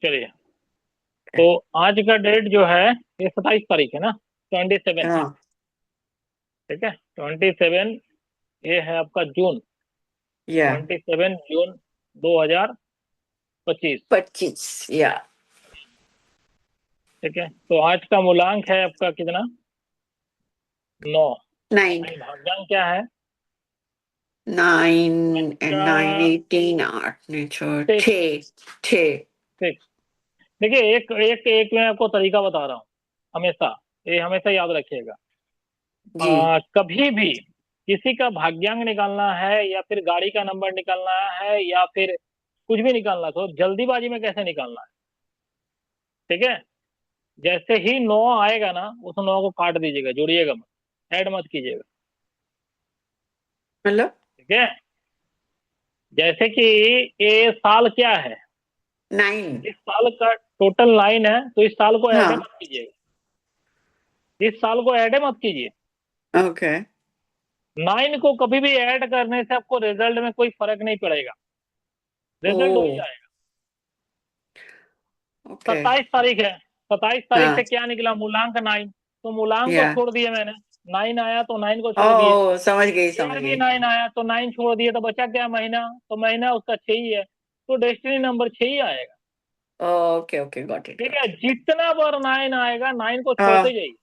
चलिए, तो आज का डेट जो है ये 27 तारीख है ना, 27। हाँ ठीक है, 27। ये है आपका जून, या 27 जून 2025। 25 या ठीक है, तो आज का मूलांक है आपका कितना? 9। 9 नहीं, भाग्यांक क्या है? 9 आज एंड का 9 18 8 नहीं छोड़ 6। 6 6। देखिए, एक एक एक मैं आपको तरीका बता रहा हूँ। हमेशा, ये हमेशा याद रखिएगा। जी कभी भी किसी का भाग्यांक निकालना है या फिर गाड़ी का नंबर निकालना है या फिर कुछ भी निकालना, तो जल्दीबाजी में कैसे निकालना है? ठीक है, जैसे ही 9 आएगा ना, उस 9 को काट दीजिएगा, जोड़िएगा मत, ऐड मत कीजिएगा। मतलब ठीक है, जैसे कि ये साल क्या है? 9 इस साल का टोटल 9 है, तो इस साल को ऐड हाँ मत कीजिएगा। इस साल को ऐड मत कीजिए। ओके 9 को कभी भी ऐड करने से आपको रिजल्ट में कोई फर्क नहीं पड़ेगा, ओ रिजल्ट वही आएगा। ओके 27 तारीख है, 27 तारीख हाँ से क्या निकला? मूलांक 9। तो मूलांक को या छोड़ दिया मैंने। 9 आया तो 9 को छोड़ दिए। ओ समझ गई समझ ईयर भी गई 9 आया तो 9 छोड़ दिए, तो बचा क्या? महीना। तो महीना उसका 6 ही है, तो डेस्टिनी नंबर 6 ही आएगा। ओके ओके गॉट इट ठीक है, गॉट इट जितना बार 9 आएगा 9 को छोड़ते हाँ जाइए।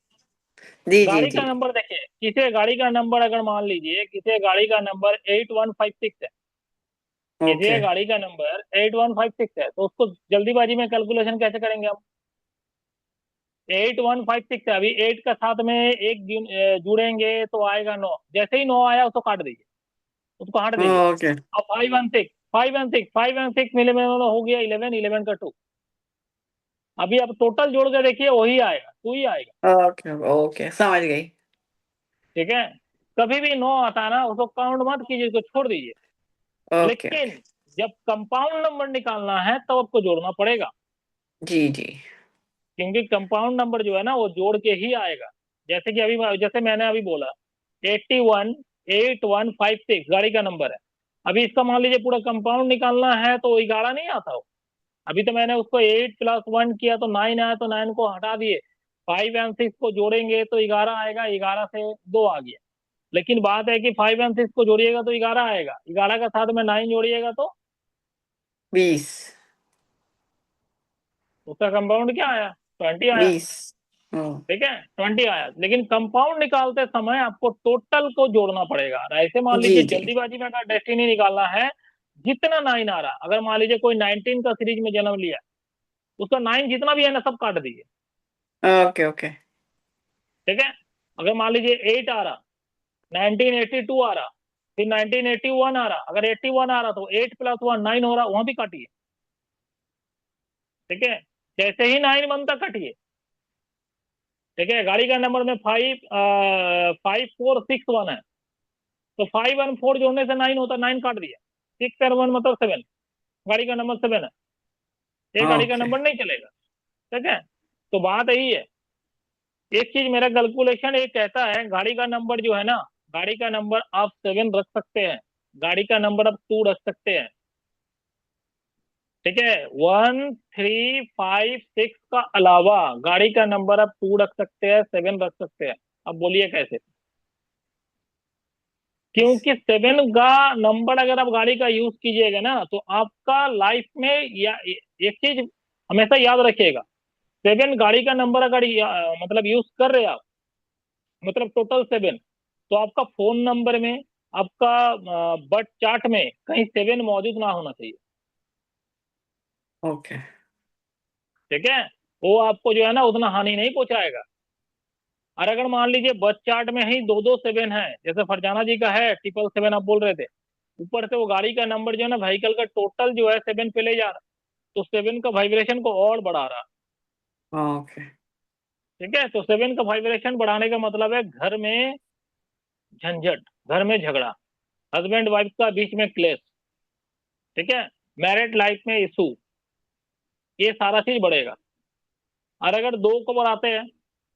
जी जी गाड़ी जी का नंबर देखिए, किसी गाड़ी का नंबर अगर मान लीजिए किसी गाड़ी का नंबर 8156 है, किसी ओके गाड़ी का नंबर 8156 है, तो उसको जल्दीबाजी में कैलकुलेशन कैसे करेंगे हम? 8156 है, अभी 8 का साथ में एक जुड़ेंगे तो आएगा 9। जैसे ही 9 आया उसको काट दीजिए, उसको हट दीजिए। ओके अब 516, 516, 516 मिले में हो गया 11, 11 का 2। अभी अब टोटल जोड़ के देखिए, वही आएगा, 2 ही आएगा। ओके ओके समझ गई ठीक है, कभी भी 9 आता है ना, उसको काउंट मत कीजिए, उसको छोड़ दीजिए। ओके ओके लेकिन जब कंपाउंड नंबर निकालना है तब आपको जोड़ना पड़ेगा, जी जी क्योंकि कंपाउंड नंबर जो है ना वो जोड़ के ही आएगा। जैसे कि अभी, जैसे मैंने अभी बोला, 818156 गाड़ी का नंबर है। अभी इसका मान लीजिए पूरा कंपाउंड निकालना है तो 11 नहीं आता हो। अभी तो मैंने उसको 8+1 किया तो 9 आया, तो 9 को हटा दिए। 5 और 6 को जोड़ेंगे तो 11 आएगा, 11 से 2 आ गया। लेकिन बात है कि 5 और 6 को जोड़िएगा तो 11 आएगा, 11 का साथ में 9 जोड़िएगा तो 20 उसका कंपाउंड क्या आया? 20 आया। 20 ओ ठीक है, 20 आया। लेकिन कंपाउंड निकालते समय आपको टोटल को जोड़ना पड़ेगा। और ऐसे मान जी लीजिए जी जल्दीबाजी में अगर डेस्टिनी निकालना है, जितना 9 आ रहा, अगर मान लीजिए कोई 19 का सीरीज में जन्म लिया, उसका 9 जितना भी है ना, सब काट दीजिए। ओके ओके ठीक है, अगर मान लीजिए 8 आ रहा, 1982 आ रहा, फिर 1981 आ रहा, अगर 81 आ रहा तो 8+1 9 हो रहा, वहां भी काटिए। ठीक है, जैसे ही 9 बनता काटिए। ठीक है, गाड़ी का नंबर में 5461 है, तो 5 और 4 जोड़ने से 9 होता, 9 काट दिया। 6 और 1 मतलब 7, गाड़ी का नंबर 7 है, ये गाड़ी का ओके नंबर नहीं चलेगा। ठीक है, तो बात यही है। एक चीज मेरा कैलकुलेशन ये कहता है, गाड़ी का नंबर जो है ना, गाड़ी का नंबर आप 7 रख सकते हैं, गाड़ी का नंबर आप 2 रख सकते हैं। ठीक है, 1356 का अलावा गाड़ी का नंबर आप 2 रख सकते हैं, 7 रख सकते हैं। अब बोलिए कैसे? क्योंकि 7 का नंबर अगर आप गाड़ी का यूज कीजिएगा ना, तो आपका लाइफ में, या एक चीज हमेशा याद रखिएगा, 7 गाड़ी का नंबर अगर मतलब यूज कर रहे हैं आप, मतलब टोटल 7, तो आपका फोन नंबर में, आपका बर्थ चार्ट में कहीं 7 मौजूद ना होना चाहिए। ओके ठीक है, वो आपको जो है ना उतना हानि नहीं पहुंचाएगा। और अगर मान लीजिए बर्थ चार्ट में ही दो दो 7 है, जैसे फरजाना जी का है 777 आप बोल रहे थे, ऊपर से वो गाड़ी का नंबर जो है ना व्हीकल का टोटल जो है 7 पे ले जा रहा, तो 7 का वाइब्रेशन को और बढ़ा रहा। ओके ठीक है, तो 7 का वाइब्रेशन बढ़ाने का मतलब है घर में झंझट, घर में झगड़ा, हस्बैंड वाइफ का बीच में क्लेश। ठीक है, मैरिड लाइफ में इशू, ये सारा चीज बढ़ेगा। और अगर 2 को बढ़ाते हैं,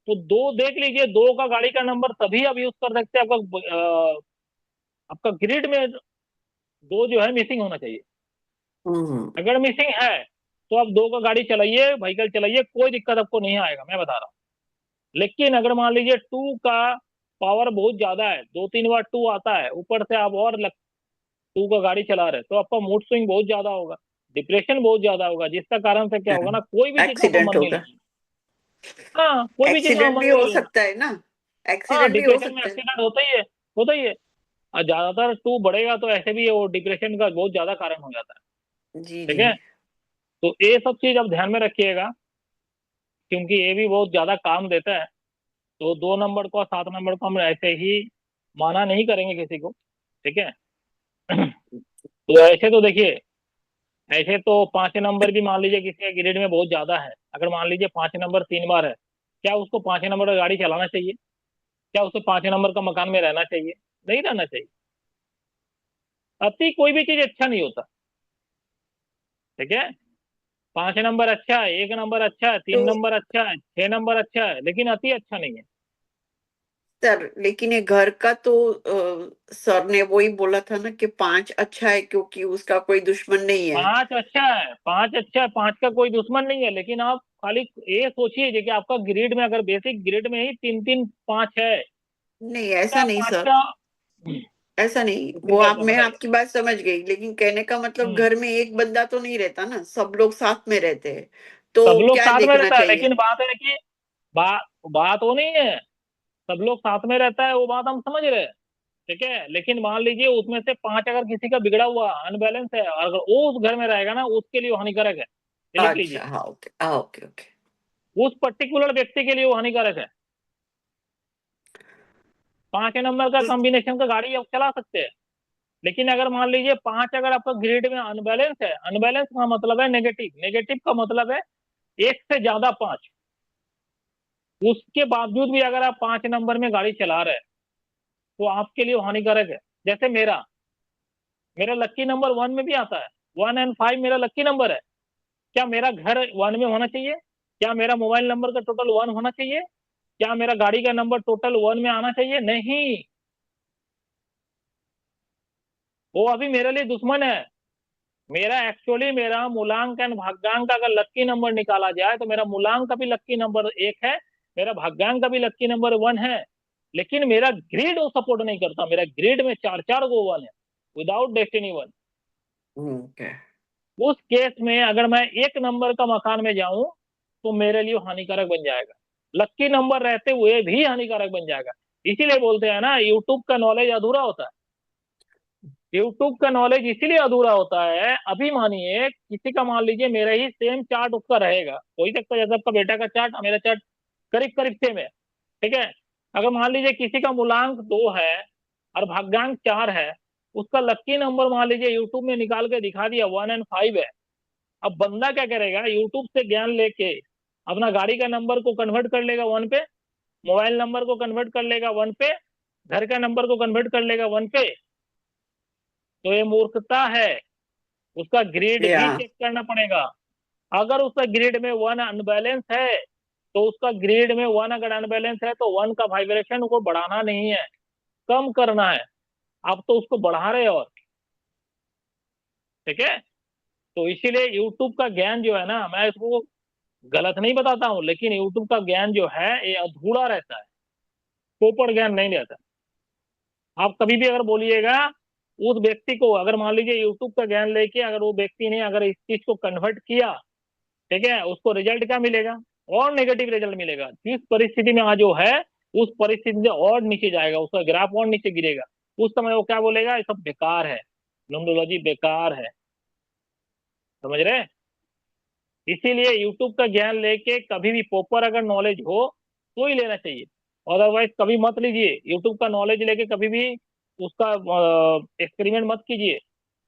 तो 2 देख लीजिए, 2 का गाड़ी का नंबर तभी आप यूज कर सकते हैं, आपका ग्रिड में 2 जो है मिसिंग होना चाहिए। हम्म अगर मिसिंग है तो आप 2 का गाड़ी चलाइए, व्हीकल चलाइए, कोई दिक्कत आपको नहीं आएगा, मैं बता रहा हूँ। लेकिन अगर मान लीजिए 2 का पावर बहुत ज्यादा है, 2-3 बार 2 आता है, ऊपर से आप और 2 का गाड़ी चला रहे, तो आपका मूड स्विंग बहुत ज्यादा होगा, डिप्रेशन बहुत ज्यादा होगा, जिसका कारण से क्या होगा ना, कोई भी चीज में आपका एक्सीडेंट मन नहीं होगा। लगेगा। हाँ, कोई भी चीज में एक्सीडेंट मन भी नहीं हो लगेगा। सकता है ना, हाँ, एक्सीडेंट भी हो डिप्रेशन में सकता है। एक्सीडेंट होता ही है, होता ही है। और ज्यादातर 2 बढ़ेगा तो ऐसे भी वो डिप्रेशन का बहुत ज्यादा कारण हो जाता है। जी ठीक जी। है, तो ये सब चीज आप ध्यान में रखिएगा, क्योंकि ये भी बहुत ज्यादा काम देता है। तो 2 नंबर को और 7 नंबर को हम ऐसे ही माना नहीं करेंगे किसी को। ठीक है। तो ऐसे तो देखिए, ऐसे तो 5 नंबर भी मान लीजिए किसी के ग्रेड में बहुत ज्यादा है, अगर मान लीजिए 5 नंबर 3 बार है, क्या उसको 5 नंबर का गाड़ी चलाना चाहिए? क्या उसे 5 नंबर का मकान में रहना चाहिए? नहीं रहना चाहिए। अति कोई भी चीज अच्छा नहीं होता। ठीक है, 5 नंबर अच्छा है, 1 नंबर अच्छा है, 3 तो नंबर अच्छा है, 6 नंबर अच्छा है, लेकिन अति अच्छा नहीं है। सर, लेकिन ये घर का तो सर ने वही बोला था ना कि 5 अच्छा है क्योंकि उसका कोई दुश्मन नहीं है। 5 अच्छा है, 5 अच्छा है, 5 का कोई दुश्मन नहीं है, लेकिन आप खाली ये सोचिए कि आपका ग्रेड में, अगर बेसिक ग्रेड में ही 3-3-5 है, नहीं, क्या ऐसा नहीं 5 सर, का? ऐसा नहीं। फिर वो आप, कैसे मैं बताइए? आपकी बात समझ गई, लेकिन कहने का मतलब हम्म घर में एक बंदा तो नहीं रहता ना, सब लोग साथ में रहते हैं, सब तो लोग क्या साथ में देखना रहता है, चाहिए? लेकिन बात है कि बात वो नहीं है। सब लोग साथ में रहता है, वो बात हम समझ रहे हैं। ठीक है, लेकिन मान लीजिए उसमें से 5 अगर किसी का बिगड़ा हुआ अनबैलेंस है, और अगर वो उस घर में रहेगा ना, उसके लिए वो हानिकारक है। ये लिख लीजिए, अच्छा, हाँ, ओके, हाँ, ओके ओके। उस पर्टिकुलर व्यक्ति के लिए वो हानिकारक है। 5 नंबर का कॉम्बिनेशन का गाड़ी आप चला सकते हैं, लेकिन अगर मान लीजिए 5 अगर आपका ग्रिड में अनबैलेंस है, अनबैलेंस का मतलब है नेगेटिव, नेगेटिव का मतलब है 1 से ज्यादा 5, उसके बावजूद भी अगर आप 5 नंबर में गाड़ी चला रहे हैं, तो आपके लिए वो हानिकारक है। जैसे मेरा मेरा लक्की नंबर 1 में भी आता है, 1 और 5 मेरा लक्की नंबर है। क्या मेरा घर 1 में होना चाहिए? क्या मेरा मोबाइल नंबर का टोटल 1 होना चाहिए? क्या मेरा गाड़ी का नंबर टोटल 1 में आना चाहिए? नहीं, वो अभी मेरे लिए दुश्मन है। मेरा एक्चुअली मेरा मूलांक एंड भाग्यांक का अगर लक्की नंबर निकाला जाए, तो मेरा मूलांक का भी लक्की नंबर 1 है, मेरा भाग्यांक का भी लक्की नंबर 1 है, लेकिन मेरा ग्रिड वो सपोर्ट नहीं करता। मेरा ग्रिड में 4-4 गो 1 है, विदाउट डेस्टिनी 1। ओके। उस केस में अगर मैं 1 नंबर का मकान में जाऊं, तो मेरे लिए हानिकारक बन जाएगा, लक्की नंबर रहते हुए भी हानिकारक बन जाएगा। इसीलिए बोलते हैं ना, यूट्यूब का नॉलेज अधूरा होता है। यूट्यूब का नॉलेज इसीलिए अधूरा होता है। अभी मानिए किसी का, मान लीजिए मेरा ही सेम चार्ट उसका रहेगा, हो ही सकता है जैसे आपका बेटा का चार्ट मेरा चार्ट करीब करीब सेम है। ठीक है, अगर मान लीजिए किसी का मूलांक 2 है और भाग्यांक 4 है, उसका लक्की नंबर मान लीजिए यूट्यूब में निकाल के दिखा दिया 1 और 5 है। अब बंदा क्या करेगा, यूट्यूब से ज्ञान लेके अपना गाड़ी का नंबर को कन्वर्ट कर लेगा 1 पे, मोबाइल नंबर को कन्वर्ट कर लेगा 1 पे, घर का नंबर को कन्वर्ट कर लेगा 1 पे। तो ये मूर्खता है। उसका ग्रेड या भी चेक करना पड़ेगा। अगर उसका ग्रेड में 1 अनबैलेंस है, तो उसका ग्रेड में 1 अगर अनबैलेंस है, तो 1 का वाइब्रेशन को बढ़ाना नहीं है, कम करना है। आप तो उसको बढ़ा रहे हो। और ठीक है, तो इसीलिए यूट्यूब का ज्ञान जो है ना, मैं इसको गलत नहीं बताता हूँ, लेकिन यूट्यूब का ज्ञान जो है ये अधूरा रहता है, प्रॉपर ज्ञान नहीं रहता। आप कभी भी अगर बोलिएगा उस व्यक्ति को, अगर मान लीजिए यूट्यूब का ज्ञान लेके अगर वो व्यक्ति ने अगर इस चीज को कन्वर्ट किया, ठीक है, उसको रिजल्ट क्या मिलेगा? और नेगेटिव रिजल्ट मिलेगा। जिस परिस्थिति में आज वो है, उस परिस्थिति से और नीचे जाएगा, उसका ग्राफ और नीचे गिरेगा। उस समय वो क्या बोलेगा? ये सब बेकार है, न्यूमरोलॉजी बेकार है। समझ रहे हैं? इसीलिए यूट्यूब का ज्ञान लेके कभी भी प्रॉपर अगर नॉलेज हो तो ही लेना चाहिए, अदरवाइज कभी मत लीजिए। यूट्यूब का नॉलेज लेके कभी भी उसका एक्सपेरिमेंट मत कीजिए।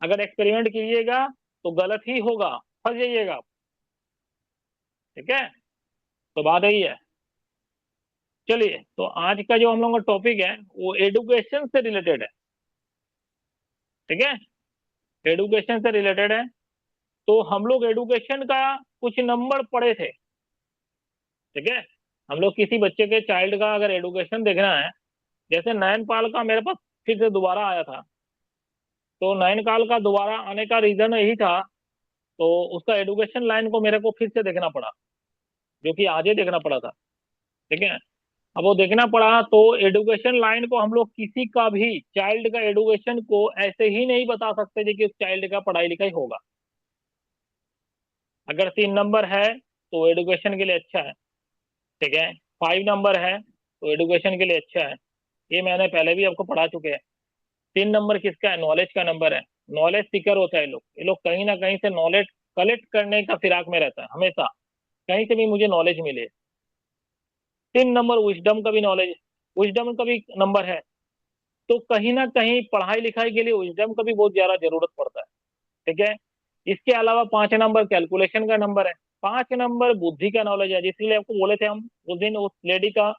अगर एक्सपेरिमेंट कीजिएगा तो गलत ही होगा, फंस जाइएगा। ठीक है, तो बात यही है। चलिए, तो आज का जो हम लोग का टॉपिक है वो एडुकेशन से रिलेटेड है। ठीक है, एडुकेशन से रिलेटेड है। तो हम लोग एडुकेशन का कुछ नंबर पढ़े थे। ठीक है, हम लोग किसी बच्चे के चाइल्ड का अगर एडुकेशन देखना है, जैसे नयनपाल का मेरे पास फिर से दोबारा आया था। तो नयनपाल का दोबारा आने का रीजन यही था तो उसका एडुकेशन लाइन को मेरे को फिर से देखना पड़ा, जो कि आज ही देखना पड़ा था। ठीक है, अब वो देखना पड़ा तो एडुकेशन लाइन को हम लोग किसी का भी चाइल्ड का एडुकेशन को ऐसे ही नहीं बता सकते जी कि उस चाइल्ड का पढ़ाई लिखाई होगा। अगर 3 नंबर है तो एडुकेशन के लिए अच्छा है। ठीक है, 5 नंबर है तो एडुकेशन के लिए अच्छा है। ये मैंने पहले भी आपको पढ़ा चुके हैं। 3 नंबर किसका है? नॉलेज का नंबर है। नॉलेज सीकर होता है लोग, ये लोग कहीं ना कहीं से नॉलेज कलेक्ट करने का फिराक में रहता है हमेशा, कहीं से भी मुझे नॉलेज मिले। 3 नंबर विजडम का भी नॉलेज, विजडम का भी नंबर है। तो कहीं ना कहीं पढ़ाई लिखाई के लिए विजडम का भी बहुत ज्यादा जरूरत पड़ता है। ठीक है, इसके अलावा 5 नंबर कैलकुलेशन का नंबर है। 5 नंबर बुद्धि का नॉलेज है, जिसके आपको बोले थे हम उस दिन, उस लेडी का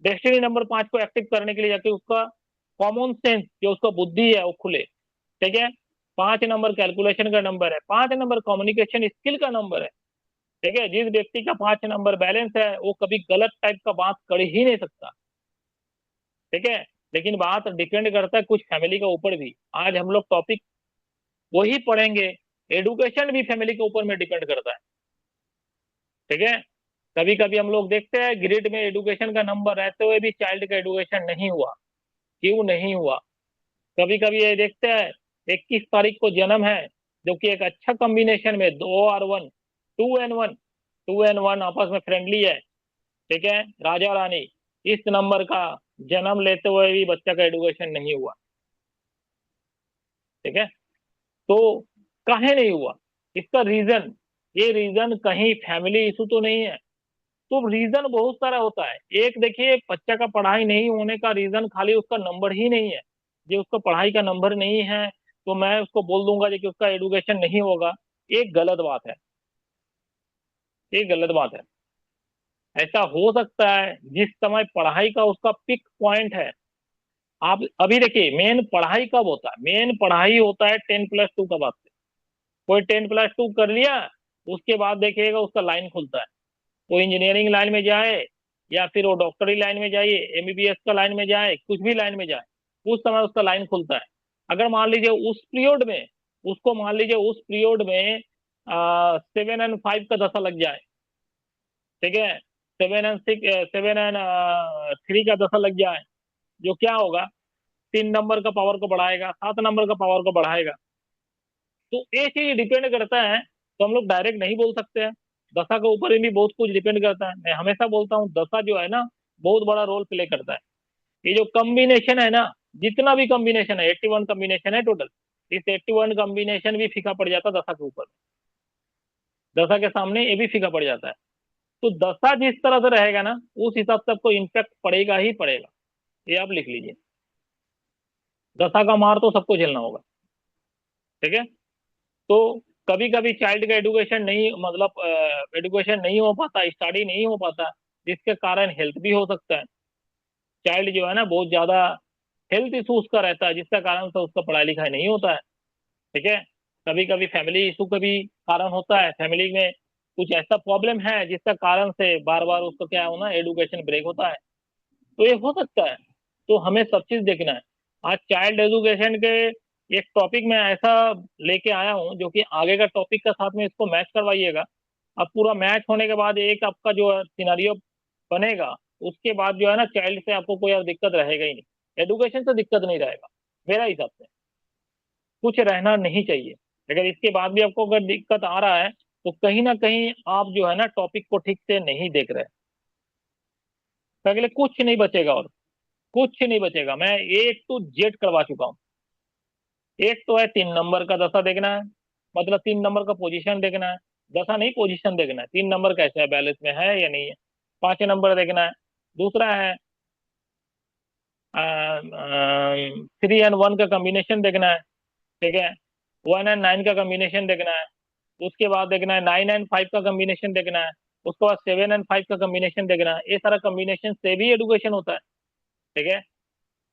डेस्टिनी नंबर 5 को एक्टिव करने के लिए जाके उसका कॉमन सेंस जो उसका बुद्धि है वो खुले। ठीक है, 5 नंबर कैलकुलेशन का नंबर है। 5 नंबर कम्युनिकेशन स्किल का नंबर है। ठीक है, जिस व्यक्ति का 5 नंबर बैलेंस है वो कभी गलत टाइप का बात कर ही नहीं सकता। ठीक है, लेकिन बात डिपेंड करता है कुछ फैमिली का ऊपर भी। आज हम लोग टॉपिक वही पढ़ेंगे, एडुकेशन भी फैमिली के ऊपर में डिपेंड करता है। ठीक है, कभी कभी हम लोग देखते हैं ग्रिड में एडुकेशन का नंबर रहते हुए भी चाइल्ड का एडुकेशन नहीं हुआ। क्यों नहीं हुआ? कभी कभी ये देखते हैं 21 तारीख को जन्म है, जो कि एक अच्छा कॉम्बिनेशन में 2 और 1, 2 and 1, 2 and 1 आपस में फ्रेंडली है। ठीक है, राजा रानी, इस नंबर का जन्म लेते हुए भी बच्चा का एडुकेशन नहीं हुआ। ठीक है, तो काहे नहीं हुआ? इसका रीजन, ये रीजन कहीं फैमिली इशू तो नहीं है। तो रीजन बहुत सारा होता है। एक देखिए, बच्चा का पढ़ाई नहीं होने का रीजन खाली उसका नंबर ही नहीं है। जो उसका पढ़ाई का नंबर नहीं है तो मैं उसको बोल दूंगा जी कि उसका एडुकेशन नहीं होगा, एक गलत बात है। ये गलत बात है। ऐसा हो सकता है जिस समय पढ़ाई का उसका पिक पॉइंट है। आप अभी देखिए, मेन पढ़ाई कब होता है? मेन पढ़ाई होता है 10+2 का बाद से। कोई 10+2 कर लिया, उसके बाद देखिएगा उसका लाइन खुलता है। वो इंजीनियरिंग लाइन में जाए या फिर वो डॉक्टरी लाइन में जाइए, एमबीबीएस का लाइन में जाए, कुछ भी लाइन में जाए, उस समय उसका लाइन खुलता है। अगर मान लीजिए उस पीरियड में, उसको मान लीजिए उस पीरियड में 7 and 5 का दशा लग जाए। ठीक है, 7 and 6, 7 and 3 का दशा लग जाए, जो क्या होगा, 3 नंबर का पावर को बढ़ाएगा, 7 नंबर का पावर को बढ़ाएगा। तो ये चीज डिपेंड करता है। तो हम लोग डायरेक्ट नहीं बोल सकते हैं। दशा के ऊपर भी बहुत कुछ डिपेंड करता है। मैं हमेशा बोलता हूँ दशा जो है ना, बहुत बड़ा रोल प्ले करता है। ये जो कॉम्बिनेशन है ना, जितना भी कॉम्बिनेशन है, 81 कॉम्बिनेशन है टोटल, इस 81 कॉम्बिनेशन भी फीका पड़ जाता है दशा के ऊपर। दशा के सामने ये भी फीका पड़ जाता है। तो दशा जिस तरह से रहेगा ना, उस हिसाब से आपको इम्पैक्ट पड़ेगा ही पड़ेगा। ये आप लिख लीजिए, दशा का मार तो सबको झेलना होगा। ठीक है, तो कभी कभी चाइल्ड का एडुकेशन नहीं, मतलब एडुकेशन नहीं हो पाता, स्टडी नहीं हो पाता, जिसके कारण हेल्थ भी हो सकता है। चाइल्ड जो है ना बहुत ज्यादा हेल्थ इशू उसका रहता है, जिसका कारण से उसका पढ़ाई लिखाई नहीं होता है। ठीक है, कभी कभी फैमिली इशू का भी कारण होता है। फैमिली में कुछ ऐसा प्रॉब्लम है जिसका कारण से बार बार उसको क्या होना, एडुकेशन ब्रेक होता है। तो ये हो सकता है। तो हमें सब चीज देखना है। आज चाइल्ड एजुकेशन के एक टॉपिक में ऐसा लेके आया हूँ जो कि आगे का टॉपिक का साथ में इसको मैच करवाइएगा। अब पूरा मैच होने के बाद एक आपका जो सिनारियो बनेगा, उसके बाद जो है ना चाइल्ड से आपको कोई और दिक्कत रहेगा ही नहीं, एडुकेशन से दिक्कत नहीं रहेगा मेरा हिसाब से। कुछ रहना नहीं चाहिए। अगर इसके बाद भी आपको अगर दिक्कत आ रहा है तो कहीं ना कहीं आप जो है ना टॉपिक को ठीक से नहीं देख रहे। तो अगले कुछ नहीं बचेगा, और कुछ नहीं बचेगा। मैं A to Z करवा चुका हूँ। एक तो है 3 नंबर का दशा देखना है, मतलब 3 नंबर का पोजीशन देखना है। दशा नहीं, पोजीशन देखना है, 3 नंबर कैसे है, बैलेंस में है या नहीं है। 5 नंबर देखना है। दूसरा है 3 and 1 का कॉम्बिनेशन देखना है। ठीक है, 1 and 9 का कॉम्बिनेशन देखना है। उसके बाद देखना है 9 and 5 का कॉम्बिनेशन देखना है। उसके बाद 7 and 5 का कॉम्बिनेशन देखना है। ये सारा कॉम्बिनेशन से भी एडुकेशन होता है। ठीक है,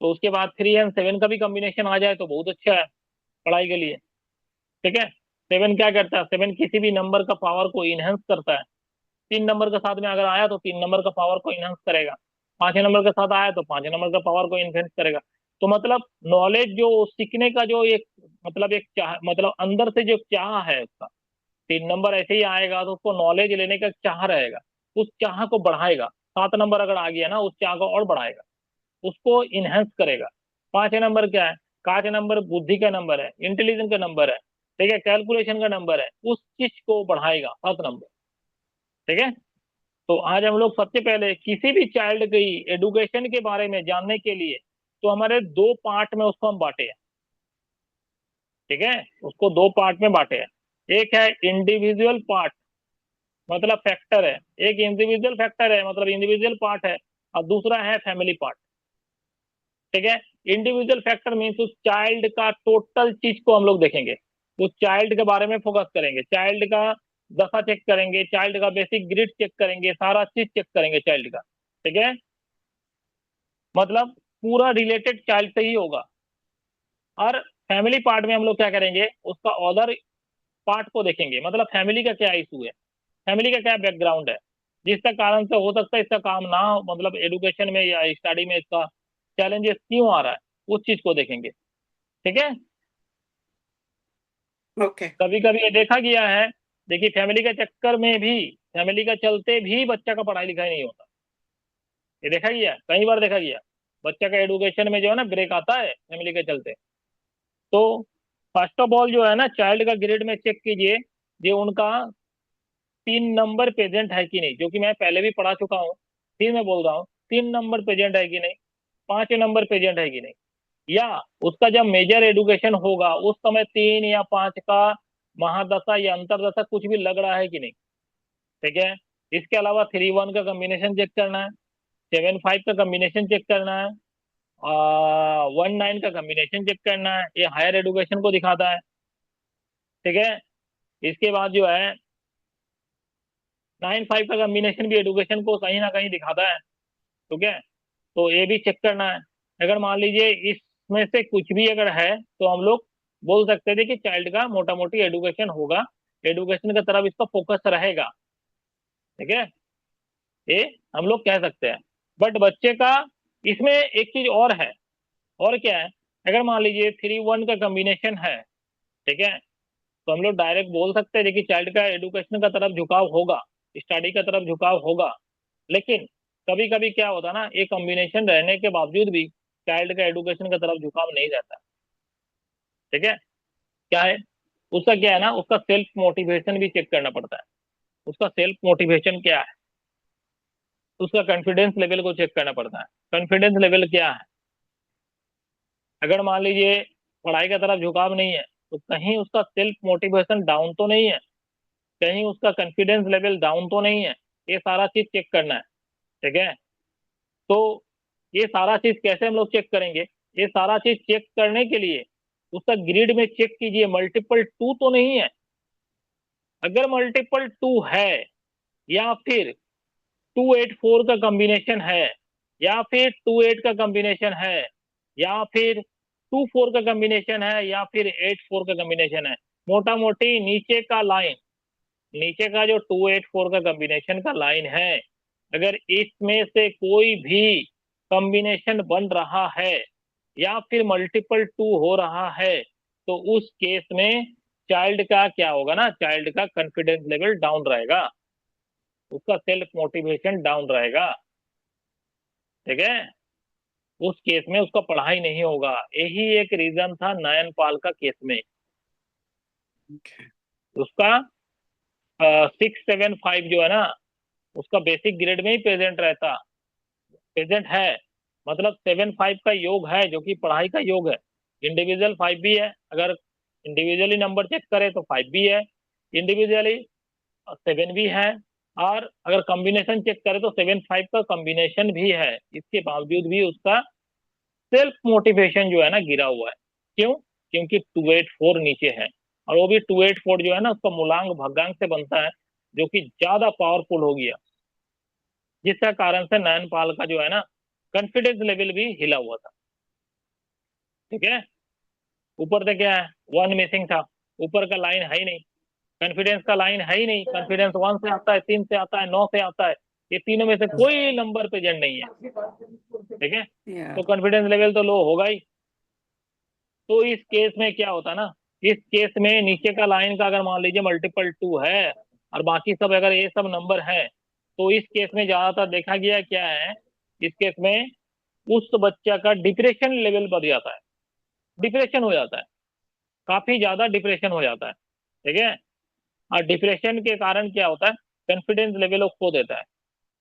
तो उसके बाद 3 and 7 का भी कॉम्बिनेशन आ जाए तो बहुत अच्छा है पढ़ाई के लिए। ठीक है, 7 क्या करता है, 7 किसी भी नंबर का पावर को इनहेंस करता है। 3 नंबर के साथ में अगर आया तो 3 नंबर का पावर को इनहेंस करेगा। 5 नंबर के साथ आया तो 5 नंबर का पावर को इनहेंस करेगा। तो मतलब नॉलेज जो सीखने का जो एक, मतलब एक चाह, मतलब अंदर से जो चाह है उसका, 3 नंबर ऐसे ही आएगा तो उसको नॉलेज लेने का चाह रहेगा, उस चाह को बढ़ाएगा। 7 नंबर अगर आ गया ना, उस चाह को और बढ़ाएगा, उसको इनहेंस करेगा। 5 नंबर क्या है? 5 नंबर बुद्धि का नंबर है, इंटेलिजेंस का नंबर है, ठीक है, कैलकुलेशन का नंबर है, उस चीज को बढ़ाएगा 7 नंबर। ठीक है। तो आज हम लोग सबसे पहले किसी भी चाइल्ड की एडुकेशन के बारे में जानने के लिए, तो हमारे 2 पार्ट में उसको हम बांटे हैं। ठीक है, उसको 2 पार्ट में बांटे हैं। एक है इंडिविजुअल पार्ट, मतलब फैक्टर है, एक इंडिविजुअल फैक्टर है मतलब इंडिविजुअल पार्ट है, और दूसरा है फैमिली पार्ट। ठीक है। इंडिविजुअल फैक्टर मीन्स उस चाइल्ड का टोटल चीज को हम लोग देखेंगे, उस चाइल्ड के बारे में फोकस करेंगे, चाइल्ड का दशा चेक करेंगे, चाइल्ड का बेसिक ग्रिड चेक करेंगे, सारा चीज चेक करेंगे चाइल्ड का। ठीक है, मतलब पूरा रिलेटेड चाइल्ड से ही होगा। और फैमिली पार्ट में हम लोग क्या करेंगे, उसका अदर पार्ट को देखेंगे, मतलब फैमिली का क्या इशू है, फैमिली का क्या बैकग्राउंड है, जिसका कारण से हो सकता है इसका काम ना हो, मतलब एडुकेशन में या स्टडी में इसका चैलेंजेस क्यों आ रहा है, उस चीज को देखेंगे। ठीक है। ओके। कभी कभी ये देखा गया है, देखिए फैमिली के चक्कर में भी, फैमिली का चलते भी बच्चा का पढ़ाई लिखाई नहीं होता। ये देखा गया, कई बार देखा गया, बच्चा का एडुकेशन में जो है ना ब्रेक आता है फैमिली के चलते। तो फर्स्ट ऑफ ऑल जो है ना, चाइल्ड का ग्रेड में चेक कीजिए, ये उनका 3 नंबर प्रेजेंट है कि नहीं, जो कि मैं पहले भी पढ़ा चुका हूँ, फिर मैं बोल रहा हूँ, 3 नंबर प्रेजेंट है कि नहीं, 5 नंबर प्रेजेंट है कि नहीं, या उसका जब मेजर एडुकेशन होगा उस समय 3 या 5 का महादशा या अंतरदशा कुछ भी लग रहा है कि नहीं। ठीक है। इसके अलावा 3-1 का कॉम्बिनेशन चेक करना है, 7-5 का कॉम्बिनेशन चेक करना है, 1-9 का कॉम्बिनेशन चेक करना है, ये हायर एडुकेशन को दिखाता है। ठीक है। इसके बाद जो है 9-5 का कॉम्बिनेशन भी एडुकेशन को कहीं ना कहीं दिखाता है। ठीक है। तो ये भी चेक करना है। अगर मान लीजिए इसमें से कुछ भी अगर है, तो हम लोग बोल सकते थे कि चाइल्ड का मोटा मोटी एडुकेशन होगा, एडुकेशन की तरफ इसका फोकस रहेगा। ठीक है, ये हम लोग कह सकते हैं। बट बच्चे का इसमें एक चीज और है, और क्या है, अगर मान लीजिए 3-1 का कॉम्बिनेशन है, ठीक है, तो हम लोग डायरेक्ट बोल सकते हैं कि चाइल्ड का एडुकेशन का तरफ झुकाव होगा, स्टडी का तरफ झुकाव होगा। लेकिन कभी कभी क्या होता है ना, एक कॉम्बिनेशन रहने के बावजूद भी चाइल्ड का एडुकेशन का तरफ झुकाव नहीं रहता। ठीक है। क्या है उसका, क्या है ना, उसका सेल्फ मोटिवेशन भी चेक करना पड़ता है, उसका सेल्फ मोटिवेशन क्या है, उसका कॉन्फिडेंस लेवल को चेक करना पड़ता है, कॉन्फिडेंस लेवल क्या है। अगर मान लीजिए पढ़ाई का तरफ झुकाव नहीं है, तो कहीं उसका सेल्फ मोटिवेशन डाउन तो नहीं है, कहीं उसका कॉन्फिडेंस लेवल डाउन तो नहीं है, ये सारा चीज चेक करना है। ठीक है। तो ये सारा चीज कैसे हम लोग चेक करेंगे, ये सारा चीज चेक करने के लिए उसका ग्रिड में चेक कीजिए मल्टीपल 2 तो नहीं है। अगर मल्टीपल 2 है, या फिर 2-8-4 का कॉम्बिनेशन है, या फिर 2-8 का कॉम्बिनेशन है, या फिर 2-4 का कॉम्बिनेशन है, या फिर 8-4 का कॉम्बिनेशन है, मोटा मोटी नीचे का लाइन, नीचे का जो 2-8-4 का कॉम्बिनेशन का लाइन है, अगर इसमें से कोई भी कॉम्बिनेशन बन रहा है, या फिर मल्टीपल 2 हो रहा है, तो उस केस में चाइल्ड का क्या होगा ना, चाइल्ड का कॉन्फिडेंस लेवल डाउन रहेगा, उसका सेल्फ मोटिवेशन डाउन रहेगा। ठीक है। उस केस में उसका पढ़ाई नहीं होगा। यही एक रीजन था नयनपाल का केस में, Okay. उसका 6-7-5 जो है ना, उसका बेसिक ग्रेड में ही प्रेजेंट रहता, प्रेजेंट है, मतलब 7-5 का योग है, जो कि पढ़ाई का योग है। इंडिविजुअल 5 भी है, अगर इंडिविजुअली नंबर चेक करें तो 5 भी है, इंडिविजुअली 7 भी है, और अगर कॉम्बिनेशन चेक करें तो 7-5 का कॉम्बिनेशन भी है। इसके बावजूद भी उसका सेल्फ मोटिवेशन जो है ना गिरा हुआ है। क्यों? क्योंकि 2-8-4 नीचे है, और वो भी 2-8-4 जो है ना, उसका मूलांक भग्गांक से बनता है, जो कि ज्यादा पावरफुल हो गया, जिसका कारण से नयनपाल का जो है ना कॉन्फिडेंस लेवल भी हिला हुआ था। ठीक है। ऊपर से क्या है, 1 मिसिंग था, ऊपर का लाइन है ही नहीं, कॉन्फिडेंस का लाइन है ही नहीं, कॉन्फिडेंस 1 से आता है, 3 से आता है, 9 से आता है, ये तीनों में से कोई नंबर प्रेजेंट नहीं है। ठीक है। Yeah. तो कॉन्फिडेंस लेवल तो लो होगा ही। तो इस केस में क्या होता ना, इस केस में नीचे का लाइन का अगर मान लीजिए मल्टीपल 2 है और बाकी सब अगर ये सब नंबर है, तो इस केस में ज्यादातर देखा गया क्या है, इस केस में उस बच्चा का डिप्रेशन लेवल बढ़ जाता है, डिप्रेशन हो जाता है, काफी ज्यादा डिप्रेशन हो जाता है। ठीक है, और डिप्रेशन के कारण क्या होता है, कॉन्फिडेंस लेवल को खो देता है।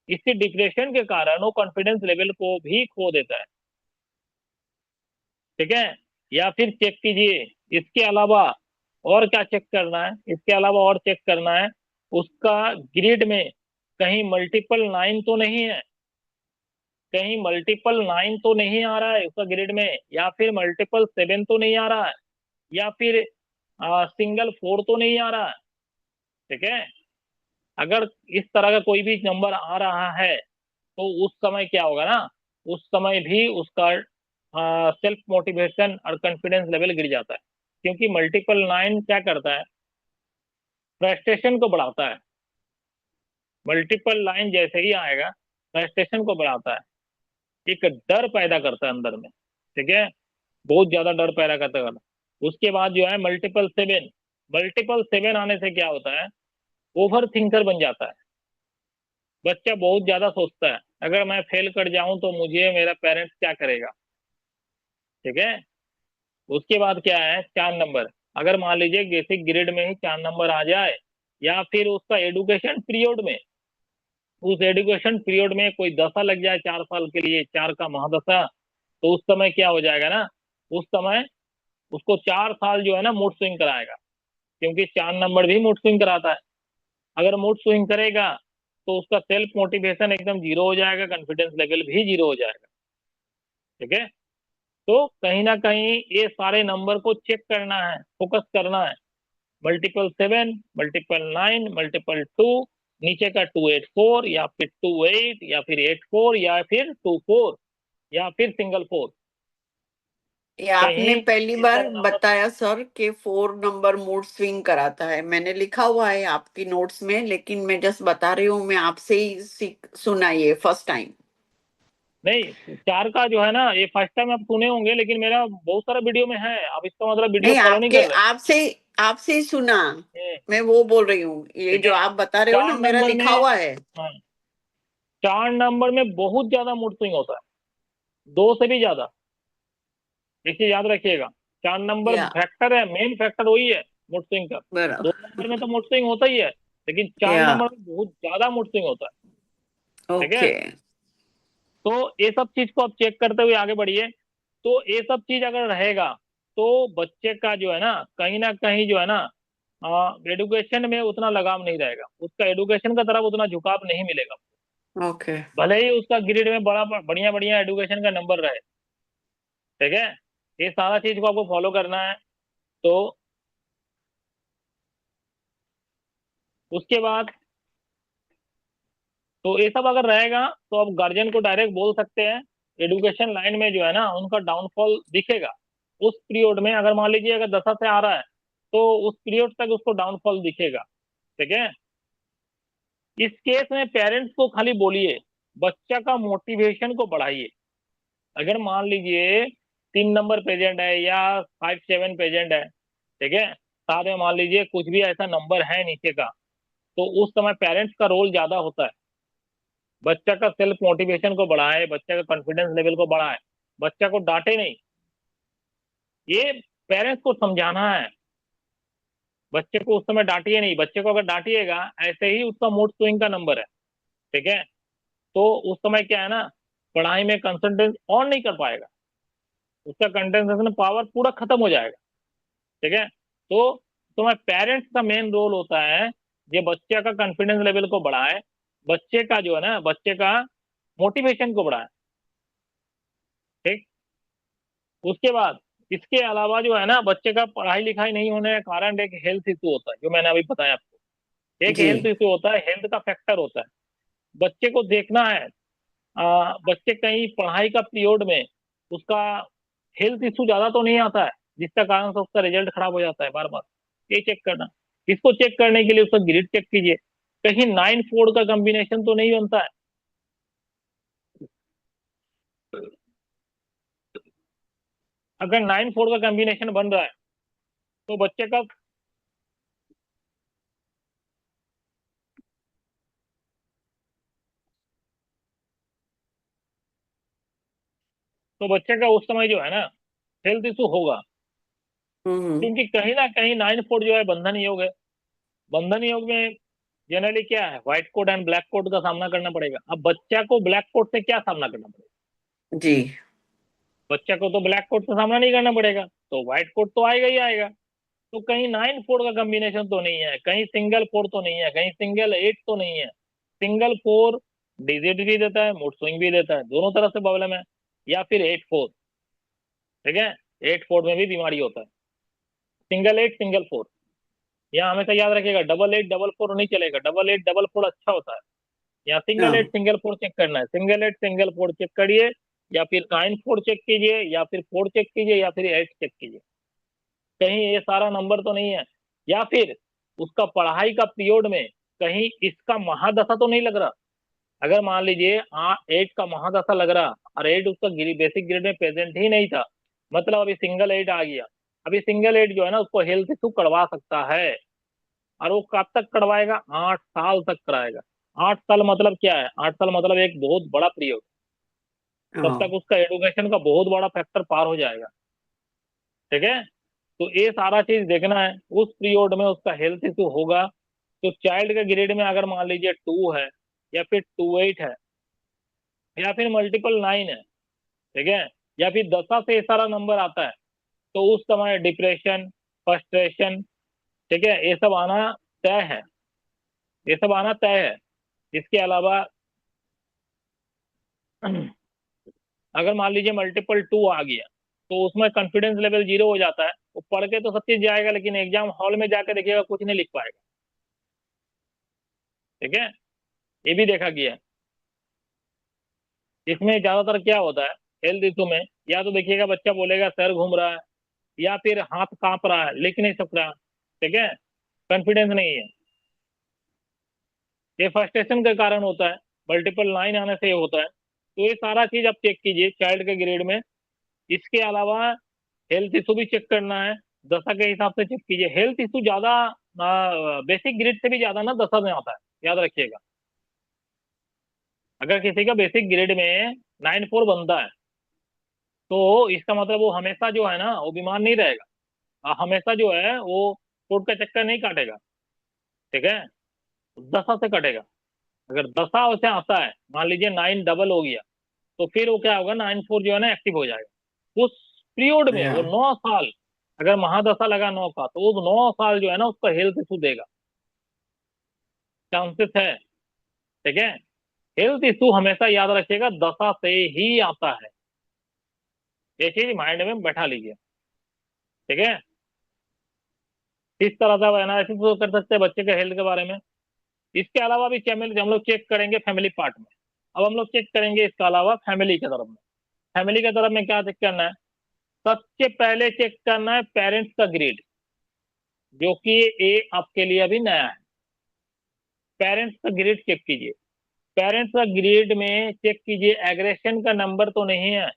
इसी डिप्रेशन के कारण वो कॉन्फिडेंस लेवल को भी खो देता है। ठीक है, या फिर चेक कीजिए इसके अलावा और क्या चेक करना है, इसके अलावा और चेक करना है उसका ग्रिड में कहीं मल्टीपल 9 तो नहीं है, कहीं मल्टीपल 9 तो नहीं आ रहा है उसका ग्रिड में, या फिर मल्टीपल 7 तो नहीं आ रहा है, या फिर सिंगल 4 तो नहीं आ रहा है। ठीक है, अगर इस तरह का कोई भी नंबर आ रहा है तो उस समय क्या होगा ना, उस समय भी उसका सेल्फ मोटिवेशन और कॉन्फिडेंस लेवल गिर जाता है। क्योंकि मल्टीपल 9 क्या करता है, फ्रस्ट्रेशन को बढ़ाता है। मल्टीपल 9 जैसे ही आएगा फ्रस्ट्रेशन को बढ़ाता है, एक डर पैदा करता है अंदर में। ठीक है, बहुत ज्यादा डर पैदा करता है। उसके बाद जो है मल्टीपल 7, मल्टीपल 7 आने से क्या होता है, ओवर थिंकर बन जाता है। बच्चा बहुत ज्यादा सोचता है, अगर मैं फेल कर जाऊं तो मुझे मेरा पेरेंट्स क्या करेगा। ठीक है, उसके बाद क्या है, 4 नंबर, अगर मान लीजिए बेसिक ग्रेड में ही 4 नंबर आ जाए, या फिर उसका एडुकेशन पीरियड में, उस एडुकेशन पीरियड में कोई दशा लग जाए 4 साल के लिए, 4 का महादशा, तो उस समय क्या हो जाएगा ना, उस समय उसको 4 साल जो है ना मूड स्विंग कराएगा। क्योंकि 4 नंबर भी मूड स्विंग कराता है। अगर मूड स्विंग करेगा तो उसका सेल्फ मोटिवेशन एकदम जीरो हो जाएगा, कॉन्फिडेंस लेवल भी जीरो हो जाएगा। ठीक है, तो कहीं ना कहीं ये सारे नंबर को चेक करना है, फोकस करना है। मल्टीपल 7, मल्टीपल 9, मल्टीपल 2, नीचे का 284 या फिर 28 या फिर 84 या फिर 24 या फिर सिंगल 4, ये आपने कहीं पहली ये बार सब नंबर। बताया सर कि 4 नंबर मूड स्विंग कराता है। मैंने लिखा हुआ है आपकी नोट्स में, लेकिन मैं जस्ट बता रही हूँ, मैं आपसे ही सुना ये फर्स्ट टाइम। नहीं, 4 का जो है ना, ये फर्स्ट टाइम आप सुने होंगे, लेकिन मेरा बहुत सारा वीडियो में है, आप इसका मतलब वीडियो नहीं, फॉलो नहीं आपके कर रहे। आपसे आपसे ही सुना। हम्म, मैं वो बोल रही हूँ, ये ठीक जो है, आप बता रहे हो ना, चार मेरा नंबर में, लिखा हुआ है। हाँ, 4 नंबर में बहुत ज्यादा मूड स्विंग होता है, 2 से भी ज्यादा। एक चीज याद रखिएगा, 4 नंबर या फैक्टर है, मेन फैक्टर वही है मूड स्विंग का। बराबर। 2 नंबर में तो मूड स्विंग होता ही है, लेकिन चार या नंबर में बहुत ज्यादा मूड स्विंग होता है। ठीक है, ओके। तो ये सब चीज को आप चेक करते हुए आगे बढ़िए। तो ये सब चीज अगर रहेगा तो बच्चे का जो है ना कहीं जो है ना, एडुकेशन में उतना लगाव नहीं रहेगा, उसका एडुकेशन का तरफ उतना झुकाव नहीं मिलेगा। ओके। भले ही उसका ग्रेड में बड़ा बढ़िया बढ़िया एडुकेशन का नंबर रहे। ठीक है, ये सारा चीज को आपको फॉलो करना है। तो उसके बाद, तो ये सब अगर रहेगा तो आप गार्जियन को डायरेक्ट बोल सकते हैं, एडुकेशन लाइन में जो है ना उनका डाउनफॉल दिखेगा उस पीरियड में। अगर मान लीजिए अगर 10 से आ रहा है तो उस पीरियड तक उसको डाउनफॉल दिखेगा। ठीक है, इस केस में पेरेंट्स को खाली बोलिए, बच्चा का मोटिवेशन को बढ़ाइए। अगर मान लीजिए 3 नंबर प्रेजेंट है या 5 7 प्रेजेंट है, ठीक है, साथ में मान लीजिए कुछ भी ऐसा नंबर है नीचे का, तो उस समय पेरेंट्स का रोल ज्यादा होता है। बच्चा का सेल्फ मोटिवेशन को बढ़ाए, बच्चा का कॉन्फिडेंस लेवल को बढ़ाए, बच्चा को डांटे नहीं, ये पेरेंट्स को समझाना है। बच्चे को उस समय डांटिए नहीं, बच्चे को अगर डांटिएगा ऐसे ही उसका मूड स्विंग का नंबर है। ठीक है, तो उस समय क्या है ना, पढ़ाई में कंसंट्रेट ऑन नहीं कर पाएगा, उसका कंसंट्रेशन पावर पूरा खत्म हो जाएगा। ठीक है, तो मैं पेरेंट्स का मेन रोल होता है, ये बच्चे का कॉन्फिडेंस लेवल को बढ़ाए, बच्चे का जो है ना, बच्चे का मोटिवेशन को बढ़ाए। ठीक, उसके बाद इसके अलावा जो है ना, बच्चे का पढ़ाई लिखाई नहीं होने का कारण एक हेल्थ इशू होता है, जो मैंने अभी बताया आपको। एक जी। हेल्थ इशू होता है, हेल्थ का फैक्टर होता है। बच्चे को देखना है, बच्चे कहीं पढ़ाई का पीरियड में उसका हेल्थ इशू ज्यादा तो नहीं आता है, जिसका कारण से उसका रिजल्ट खराब हो जाता है बार बार। ये चेक करना, इसको चेक करने के लिए उसका ग्रेड चेक कीजिए, कहीं 9 4 का कॉम्बिनेशन तो नहीं बनता है। अगर 9 4 का कॉम्बिनेशन बन रहा है तो बच्चे का बच्चे का उस समय जो है ना हेल्थ इशू होगा, हम्म। क्योंकि कहीं ना कहीं 9 4 जो है बंधन योग है। बंधन योग में जनरली क्या है, white coat and black coat का सामना करना पड़ेगा। अब बच्चा को ब्लैक कोट से क्या सामना करना पड़ेगा? जी। बच्चा को तो ब्लैक कोट से सामना नहीं करना पड़ेगा, तो व्हाइट कोट तो आएगा ही आएगा। तो कहीं 9 4 का कॉम्बिनेशन तो नहीं है, कहीं सिंगल 4 तो नहीं है, कहीं सिंगल 8 तो नहीं है। सिंगल 4 डिजिट भी देता है, मूड स्विंग भी देता है, दोनों तरफ से प्रॉब्लम है। या फिर 8 4, ठीक है, 8 4 में भी बीमारी होता है। सिंगल 8 सिंगल 4, यहाँ हमेशा याद रखिएगा, डबल 8 डबल 4 नहीं चलेगा, डबल 8 डबल 4 अच्छा होता है। यहाँ सिंगल 8 हाँ सिंगल 4 चेक करना है, सिंगल 8 सिंगल 4 चेक करिए, या फिर 9 4 चेक कीजिए, या फिर 4 चेक कीजिए, या फिर 8 चेक कीजिए। कहीं ये सारा नंबर तो नहीं है, या फिर उसका पढ़ाई का पीरियड में कहीं इसका महादशा तो नहीं लग रहा। अगर मान लीजिए 8 का महादशा लग रहा और 8 उसका बेसिक ग्रेड में प्रेजेंट ही नहीं था, मतलब अभी सिंगल 8 आ गया। अभी सिंगल 8 जो है ना उसको हेल्थ इशू करवा सकता है। और वो कब तक करवाएगा? 8 साल तक कराएगा। 8 साल मतलब क्या है? 8 साल मतलब एक बहुत बड़ा पीरियड। तब तक हाँ उसका एडुकेशन का बहुत बड़ा फैक्टर पार हो जाएगा। ठीक है, तो ये सारा चीज देखना है। उस पीरियड में उसका हेल्थ इशू होगा, तो चाइल्ड के ग्रेड में अगर मान लीजिए 2 है, या फिर 2 8 है, या फिर मल्टीपल 9 है, ठीक है, या फिर दशा से ये सारा नंबर आता है, तो उस समय डिप्रेशन, फ्रस्ट्रेशन, ठीक है, ये सब आना तय है। ये सब आना तय है। इसके अलावा अगर मान लीजिए मल्टीपल 2 आ गया, तो उसमें कॉन्फिडेंस लेवल 0 हो जाता है। वो पढ़ के तो सब चीज जाएगा, लेकिन एग्जाम हॉल में जाकर देखिएगा कुछ नहीं लिख पाएगा। ठीक है, ये भी देखा गया है। इसमें ज्यादातर क्या होता है हेल्थ इशू में, या तो देखिएगा बच्चा बोलेगा सर घूम रहा है, या फिर हाथ कांप रहा है, लिख नहीं सक रहा। ठीक है, कॉन्फिडेंस नहीं है। ये फ्रस्ट्रेशन के कारण होता है, मल्टीपल 9 आने से ये होता है। तो ये सारा चीज आप चेक कीजिए चाइल्ड के ग्रेड में। इसके अलावा हेल्थ इशू भी चेक करना है, दशा के हिसाब से चेक कीजिए। हेल्थ इशू ज्यादा बेसिक ग्रेड से भी ज्यादा ना दशा में आता है, याद रखिएगा। अगर किसी का बेसिक ग्रेड में 9 4 बनता है, तो इसका मतलब वो हमेशा जो है ना वो बीमार नहीं रहेगा। हमेशा जो है वो कोर्ट का चक्कर नहीं काटेगा। ठीक है, दशा से कटेगा। अगर दशा उसे आता है, मान लीजिए 9 डबल हो गया, तो फिर वो क्या होगा, 9 4 जो है ना एक्टिव हो जाएगा। उस पीरियड में या वो 9 साल, अगर महादशा लगा 9 का, तो वो 9 साल जो है ना उसको हेल्थ इशू देगा, चांसेस है। ठीक है, हेल्थ इशू हमेशा याद रखिएगा दशा से ही आता है। ये चीज माइंड में बैठा लीजिए। ठीक है, इस तरह से एनालिसिस कर सकते हैं बच्चे के हेल्थ के बारे में। इसके अलावा भी फैमिली हम लोग चेक करेंगे फैमिली पार्ट में। अब हम लोग चेक करेंगे इसके अलावा फैमिली के तरफ में। फैमिली के तरफ में क्या चेक करना है? सबसे पहले चेक करना है पेरेंट्स का ग्रेड, जो कि ये आपके लिए अभी नया है। पेरेंट्स का ग्रेड चेक कीजिए। पेरेंट्स का ग्रेड में चेक कीजिए एग्रेशन का नंबर तो नहीं है,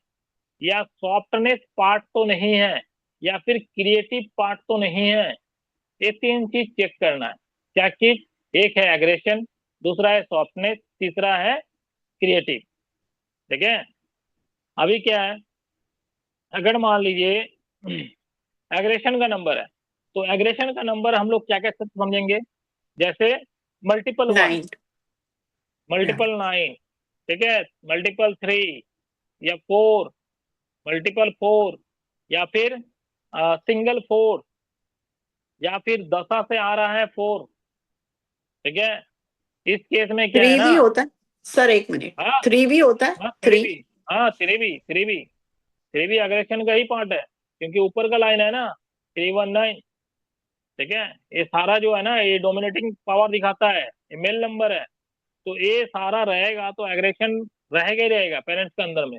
या सॉफ्टनेस पार्ट तो नहीं है, या फिर क्रिएटिव पार्ट तो नहीं है। ये 3 चीज चेक करना है। क्या चीज? एक है एग्रेशन, दूसरा है सॉफ्टनेस, तीसरा है क्रिएटिव। ठीक है, अभी क्या है, अगर मान लीजिए एग्रेशन का नंबर है, तो एग्रेशन का नंबर हम लोग क्या कैसे समझेंगे? जैसे मल्टीपल 1, 9। या मल्टीपल 9, ठीक है, मल्टीपल 3, या 4, मल्टीपल 4, या फिर सिंगल 4, या फिर दशा से आ रहा है 4। ठीक है, इस केस में क्या है 3 ना, भी होता है सर, एक मिनट। हाँ 3 भी होता है, हाँ, 3 3। भी, हाँ 3 भी अग्रेशन का ही पार्ट है, क्योंकि ऊपर का लाइन है ना 319। ठीक है, ये सारा जो है ना ये डोमिनेटिंग पावर दिखाता है, ये मेल नंबर है। तो ये सारा रहेगा तो एग्रेशन रहेगा ही रहेगा पेरेंट्स के अंदर में।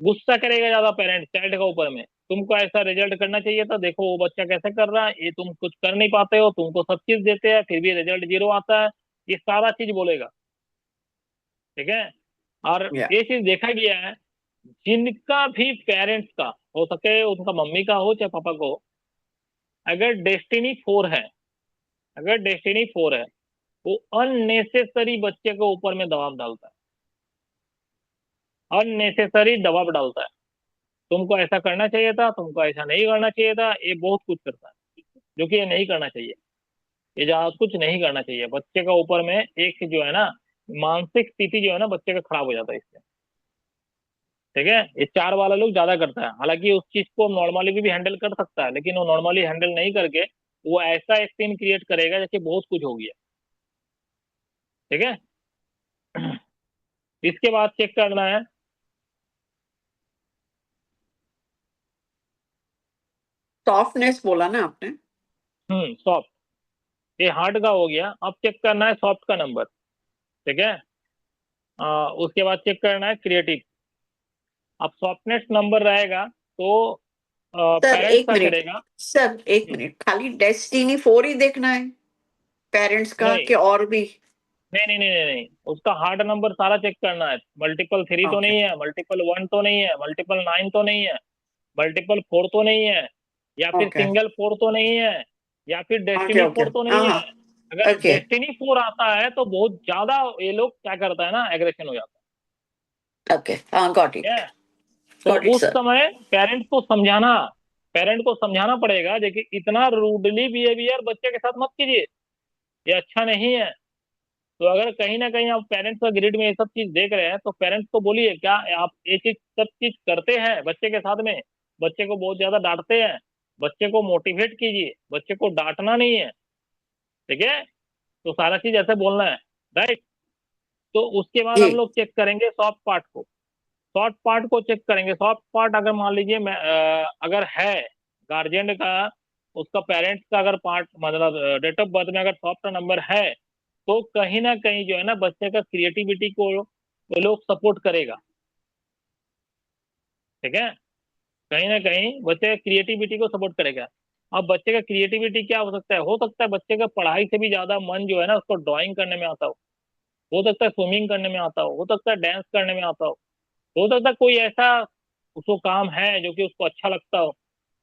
गुस्सा करेगा ज्यादा पेरेंट्स चाइल्ड के ऊपर में, तुमको ऐसा रिजल्ट करना चाहिए था, देखो वो बच्चा कैसे कर रहा है, ये तुम कुछ कर नहीं पाते हो, तुमको सब चीज देते हैं फिर भी रिजल्ट 0 आता है। ये सारा चीज बोलेगा। ठीक है, और या ये चीज देखा गया है, जिनका भी पेरेंट्स का हो सके, उनका मम्मी का हो चाहे पापा को हो, अगर डेस्टिनी 4 है, अगर डेस्टिनी 4 है, वो अननेसेसरी बच्चे के ऊपर में दबाव डालता है, अननेसेसरी दबाव डालता है। तुमको ऐसा करना चाहिए था, तुमको ऐसा नहीं करना चाहिए था, ये बहुत कुछ करता है, जो कि ये नहीं करना चाहिए। ये ज्यादा कुछ नहीं करना चाहिए बच्चे का ऊपर में। एक जो है ना, मानसिक स्थिति जो है ना बच्चे का खराब हो जाता है इससे। ठीक है, ये 4 वाला लोग ज्यादा करता है। हालांकि उस चीज को नॉर्मली भी हैंडल कर सकता है, लेकिन वो नॉर्मली हैंडल नहीं करके वो ऐसा एक सीन क्रिएट करेगा जैसे बहुत कुछ हो गया। ठीक है। इसके बाद चेक करना है, सॉफ्टनेस बोला ना आपने? सॉफ्ट। ये हार्ड का हो गया, अब चेक करना है सॉफ्ट का नंबर। ठीक है। उसके बाद चेक करना है क्रिएटिव। अब सॉफ्टनेस नंबर रहेगा तो सर पेरेंट्स एक का मिनट, चलेगा। सर एक हम्म, मिनट, खाली डेस्टिनी 4 ही देखना है पेरेंट्स का नहीं कि और भी? नहीं नहीं नहीं नहीं नहीं, उसका हार्ड नंबर सारा चेक करना है। मल्टीपल 3 तो ओके नहीं है, मल्टीपल 1 तो नहीं है, मल्टीपल 9 तो नहीं है, मल्टीपल 4 तो नहीं है, या फिर ओके सिंगल 4 तो नहीं है, या फिर ओके डेस्टिनी ओके 4 तो हाँ नहीं है। हाँ अगर ओके डेस्टिनी 4 आता है तो बहुत ज्यादा ये लोग क्या करता है ना, एग्रेशन हो जाता ओके हाँ, गॉट है। इट, तो गॉट इट उस सर। समय पेरेंट को समझाना पड़ेगा, देखिए इतना रूडली बिहेवियर बच्चे के साथ मत कीजिए, ये अच्छा नहीं है। तो अगर कहीं ना कहीं आप पेरेंट्स का ग्रिड में ये सब चीज देख रहे हैं तो पेरेंट्स को बोलिए, क्या आप ये चीज सब चीज करते हैं बच्चे के साथ में? बच्चे को बहुत ज्यादा डांटते हैं, बच्चे को मोटिवेट कीजिए, बच्चे को डांटना नहीं है। ठीक है, तो सारा चीज ऐसे बोलना है, राइट। तो उसके बाद जी हम लोग चेक करेंगे सॉफ्ट पार्ट को। सॉफ्ट पार्ट को चेक करेंगे। सॉफ्ट पार्ट अगर मान लीजिए मैं अगर है गार्जियन का, उसका पेरेंट्स का अगर पार्ट मतलब डेट ऑफ बर्थ में अगर सॉफ्ट नंबर है, तो कहीं ना कहीं जो है ना बच्चे का क्रिएटिविटी को वो लोग सपोर्ट करेगा। ठीक है, कहीं ना कहीं बच्चे का क्रिएटिविटी को सपोर्ट करेगा। अब बच्चे का क्रिएटिविटी क्या हो सकता है बच्चे का पढ़ाई से भी ज्यादा मन जो है ना उसको ड्राइंग करने में आता हो सकता है स्विमिंग करने में आता हो सकता है डांस करने में आता हो सकता है कोई ऐसा उसको काम है जो कि उसको अच्छा लगता हो।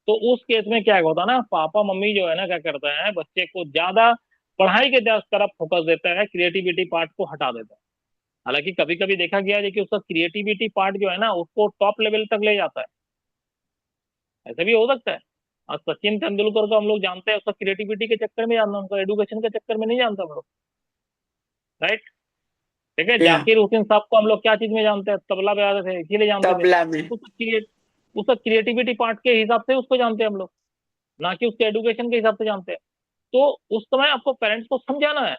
तो उस केस में क्या होता है ना, पापा मम्मी जो है ना क्या करता है, बच्चे को ज्यादा पढ़ाई के तरफ फोकस देता है, क्रिएटिविटी पार्ट को हटा देता है। हालांकि कभी कभी देखा गया है कि उसका क्रिएटिविटी पार्ट जो है ना उसको टॉप लेवल तक ले जाता है, ऐसा भी हो सकता है। और सचिन तेंदुलकर को हम लोग जानते हैं, उसका क्रिएटिविटी के चक्कर में जानते हैं, उसका एडुकेशन के चक्कर में नहीं जानते हम लोग, राइट। ठीक है, या जाकिर हुसैन साहब को हम लोग क्या चीज में जानते हैं, तबला बजाते थे इसीलिए जानते थे। तबला में। उसका क्रिएट उसका क्रिएटिविटी पार्ट के हिसाब से उसको जानते हैं हम लोग, ना कि उसके एडुकेशन के हिसाब से जानते हैं। तो उस समय आपको पेरेंट्स को समझाना है।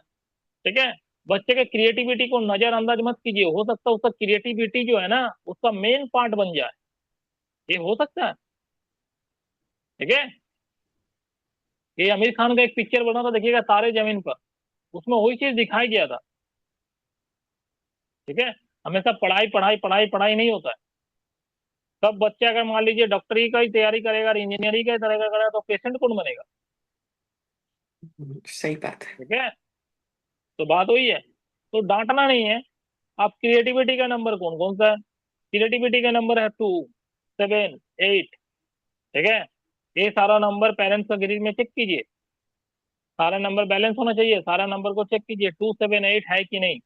ठीक है, बच्चे के क्रिएटिविटी को नजरअंदाज मत कीजिए, हो सकता है उसका क्रिएटिविटी जो है ना उसका मेन पार्ट बन जाए, ये हो सकता है। ठीक है, ये आमिर खान का एक पिक्चर बना था देखिएगा, तारे जमीन पर, उसमें वही चीज दिखाई गया था। ठीक है, हमेशा पढ़ाई पढ़ाई पढ़ाई पढ़ाई नहीं होता है। सब बच्चे अगर मान लीजिए डॉक्टरी का ही तैयारी करेगा, इंजीनियरिंग का ही तैयारी करेगा, तो पेशेंट कौन बनेगा? सही बात है। ठीक है, तो बात वही है। तो डांटना नहीं है। आप क्रिएटिविटी का नंबर कौन कौन सा है? क्रिएटिविटी का नंबर है 2, 7, 8। ठीक है, ये सारा नंबर पेरेंट्स का ग्रिड में चेक कीजिए, सारा नंबर बैलेंस होना चाहिए, सारा नंबर को चेक कीजिए 2, 7, 8 है कि नहीं।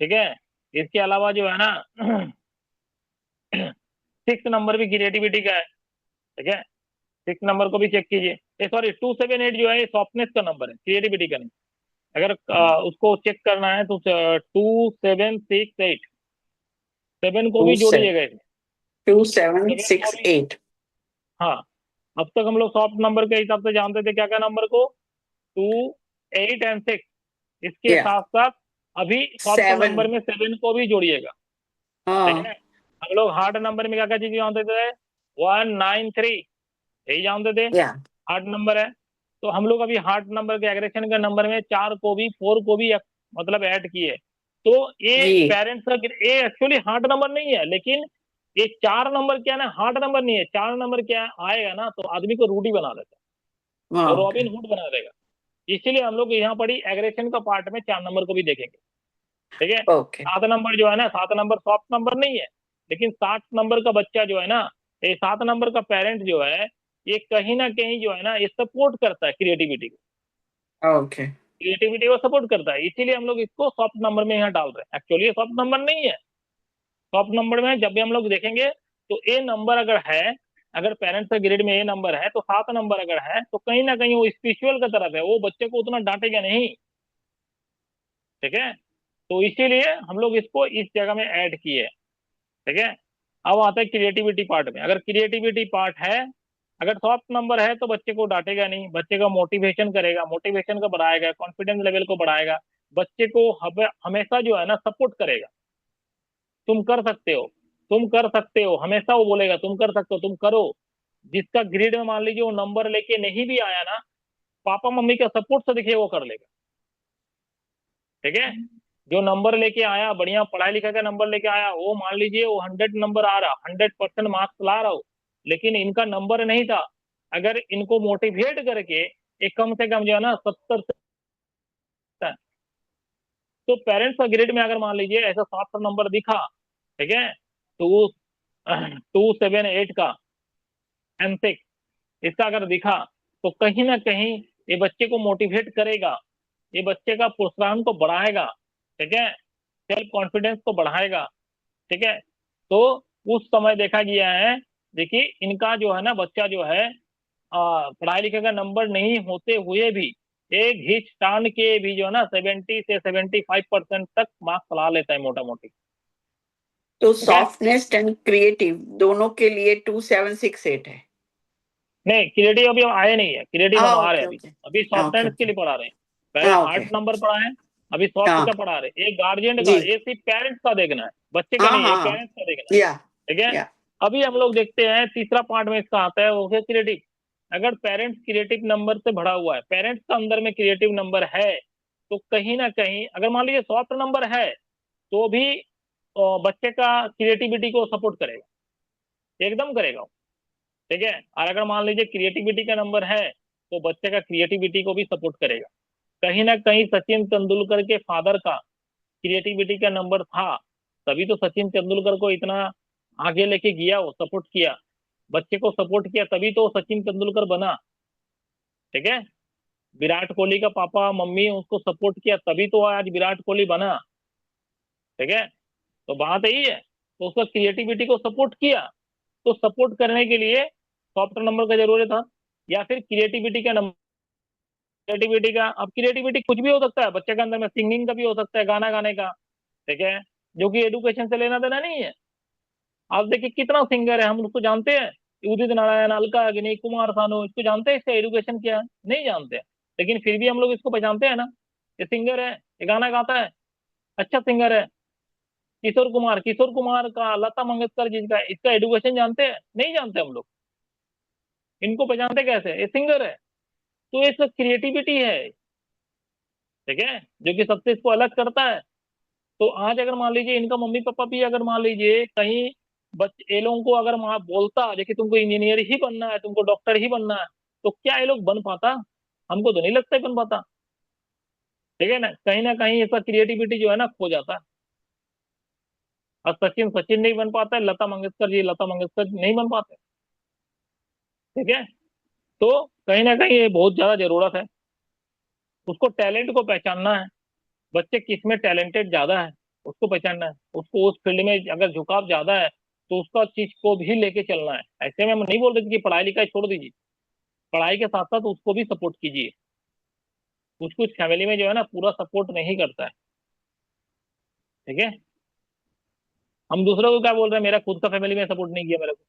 ठीक है, इसके अलावा जो है ना 6 नंबर भी क्रिएटिविटी का है। ठीक है, 6 नंबर को भी चेक कीजिए। ये सॉरी 2, 7, 8 जो है ये सॉफ्टनेस का नंबर है, क्रिएटिविटी का नहीं। अगर उसको चेक करना है तो 2, 7, 6, 8, 7 को टू भी सेवन जोड़िएगा इसमें। टू सेवन 7 को सिक्स भी, एट हाँ। अब तक हम लोग सॉफ्ट नंबर के हिसाब से जानते थे क्या क्या नंबर को, 2, 8 एंड 6। इसके या साथ साथ अभी सॉफ्ट 7 नंबर में 7 को भी जोड़िएगा। ठीक हाँ है, हम लोग हार्ड नंबर में क्या क्या चीज जानते थे, 1, 9, 3, यही जानते थे या हार्ड नंबर है। तो हम लोग अभी हार्ड नंबर के एग्रेशन के नंबर में 4 को भी 4 को भी मतलब ऐड किए। तो ये जी पेरेंट्स का ये एक्चुअली हार्ड नंबर नहीं है, लेकिन ये 4 नंबर क्या है ना, हार्ड नंबर नहीं है। 4 नंबर क्या आएगा ना तो आदमी को रूडी बना देता है, और ओके रॉबिन हुड बना देगा। इसीलिए हम लोग यहाँ पढ़ी एग्रेशन का पार्ट में 4 नंबर को भी देखेंगे। ठीक है, ओके 7 नंबर जो है ना, 7 नंबर सॉफ्ट नंबर नहीं है, लेकिन 7 नंबर का बच्चा जो है ना, ये 7 नंबर का पेरेंट जो है, ये कहीं ना कहीं जो है ना, ये सपोर्ट करता है क्रिएटिविटी को, ओके। क्रिएटिविटी को सपोर्ट करता है, इसीलिए हम लोग इसको सॉफ्ट नंबर में यहाँ डाल रहे हैं। एक्चुअली ये सॉफ्ट नंबर नहीं है, सॉफ्ट नंबर में जब भी हम लोग देखेंगे तो ए नंबर अगर है, अगर पेरेंट्स का ग्रेड में ए नंबर है तो 7 नंबर अगर है तो कहीं ना कहीं वो स्पिरिचुअल की तरफ है, वो बच्चे को उतना डांटेगा नहीं। ठीक है, तो इसीलिए हम लोग इसको इस जगह में ऐड किए। ठीक है, अब आता है क्रिएटिविटी पार्ट में। अगर क्रिएटिविटी पार्ट है, अगर सॉफ्ट नंबर है तो बच्चे को डांटेगा नहीं, बच्चे का मोटिवेशन करेगा, मोटिवेशन को बढ़ाएगा, कॉन्फिडेंस लेवल को बढ़ाएगा, बच्चे को हमेशा जो है ना सपोर्ट करेगा। तुम कर सकते हो, तुम कर सकते हो, हमेशा वो बोलेगा तुम कर सकते हो, तुम करो। जिसका ग्रेड में मान लीजिए वो नंबर लेके नहीं भी आया ना, पापा मम्मी का सपोर्ट से देखिए वो कर लेगा। ठीक है, जो नंबर लेके आया, बढ़िया पढ़ाई लिखा का नंबर लेके आया, वो मान लीजिए वो 100 नंबर आ रहा, 100% मार्क्स ला रहा हो, लेकिन इनका नंबर नहीं था, अगर इनको मोटिवेट करके एक कम से कम जो है ना 70, तो पेरेंट्स का ग्रेड में अगर मान लीजिए ऐसा 7 नंबर दिखा, ठीक है, तो 278 का M6 इसका अगर दिखा, तो कहीं ना कहीं ये बच्चे को मोटिवेट करेगा, ये बच्चे का प्रोत्साहन को बढ़ाएगा। ठीक है, सेल्फ कॉन्फिडेंस को बढ़ाएगा। ठीक है, तो उस समय देखा गया है, देखिए इनका जो है ना बच्चा जो है पढ़ाई लिखे का नंबर नहीं होते हुए भी एक घींच तान के भी जो है ना 70 से 75% तक मार्क्स ला लेता है मोटा मोटी। तो ठीक है, सॉफ्टनेस एंड क्रिएटिव दोनों के लिए 2768 है। नहीं क्रिएटिव अभी हम आए नहीं है, क्रिएटिव हम आ रहे ओके हैं, अभी ओके अभी सॉफ्ट ओके हैंड्स के ओके। लिए पढ़ा रहे हैं। पहले हाँ ओके। हार्ड नंबर पढ़ा है, अभी सॉफ्ट हाँ का पढ़ा रहे हैं। एक गार्जियन का, जी। ये सिर्फ पेरेंट्स का देखना है, बच्चे का हाँ नहीं है, हाँ ये हाँ। पेरेंट्स का देखना है। या ठीक है, या अभी हम लोग देखते हैं तीसरा पार्ट में इसका आता है वो है क्रिएटिव। अगर पेरेंट्स क्रिएटिव नंबर से भरा हुआ है, पेरेंट्स का अंदर में क्रिएटिव नंबर है, तो कहीं ना कहीं अगर मान लीजिए सॉफ्ट नंबर है तो भी बच्चे का क्रिएटिविटी को सपोर्ट करेगा, एकदम करेगा। ठीक है, और अगर मान लीजिए क्रिएटिविटी का नंबर है तो बच्चे का क्रिएटिविटी को भी सपोर्ट करेगा। कहीं ना कहीं सचिन तेंदुलकर के फादर का क्रिएटिविटी का नंबर था, तभी तो सचिन तेंदुलकर को इतना आगे लेके गया, वो सपोर्ट किया, बच्चे को सपोर्ट किया, तभी तो सचिन तेंदुलकर बना। ठीक है, विराट कोहली का पापा मम्मी उसको सपोर्ट किया, तभी तो आज विराट कोहली बना। ठीक है, तो बात यही है, तो उसका क्रिएटिविटी को सपोर्ट किया, तो सपोर्ट करने के लिए सॉफ्ट नंबर का जरूरत था, या फिर क्रिएटिविटी का नंबर। क्रिएटिविटी का, अब क्रिएटिविटी कुछ भी हो सकता है बच्चे के अंदर में, सिंगिंग का भी हो सकता है, गाना गाने का। ठीक है, जो कि एडुकेशन से लेना देना नहीं है। आप देखिए कितना सिंगर है, हम उसको जानते हैं, उदित नारायण, अलका याग्निक, कुमार सानू, इसको जानते हैं, इसका एडुकेशन क्या है, नहीं जानते हैं, लेकिन फिर भी हम लोग इसको पहचानते हैं ना, ये सिंगर है, ये गाना गाता है, अच्छा सिंगर है। किशोर कुमार, किशोर कुमार का, लता मंगेशकर जी का, इसका एडुकेशन जानते हैं, नहीं जानते हम लोग, इनको पहचानते कैसे, ये सिंगर है, तो ये सब क्रिएटिविटी है। ठीक है, जो कि सबसे इसको अलग करता है। तो आज अगर मान लीजिए इनका मम्मी पापा भी अगर मान लीजिए कहीं बच्चे ये लोगों को अगर वहां बोलता देखिए तुमको इंजीनियर ही बनना है, तुमको डॉक्टर ही बनना है, तो क्या ये लोग बन पाता? हमको तो नहीं लगता है बन पाता। ठीक है ना कहीं इसका क्रिएटिविटी जो है ना खो जाता है। और सचिन सचिन नहीं बन पाता है, लता मंगेशकर जी लता मंगेशकर नहीं बन पाते। ठीक है, तो कहीं ना कहीं ये बहुत ज्यादा जरूरत है, उसको टैलेंट को पहचानना है, बच्चे किस में टैलेंटेड ज्यादा है उसको पहचानना है, उसको उस फील्ड में अगर झुकाव ज्यादा है तो उसका चीज को भी लेके चलना है। ऐसे में हम नहीं बोल रहे कि पढ़ाई लिखाई छोड़ दीजिए, पढ़ाई के साथ साथ उसको भी सपोर्ट कीजिए। कुछ कुछ फैमिली में जो है ना पूरा सपोर्ट नहीं करता है। ठीक है, हम दूसरों को क्या बोल रहे हैं, मेरा खुद का फैमिली में सपोर्ट नहीं किया मेरे को।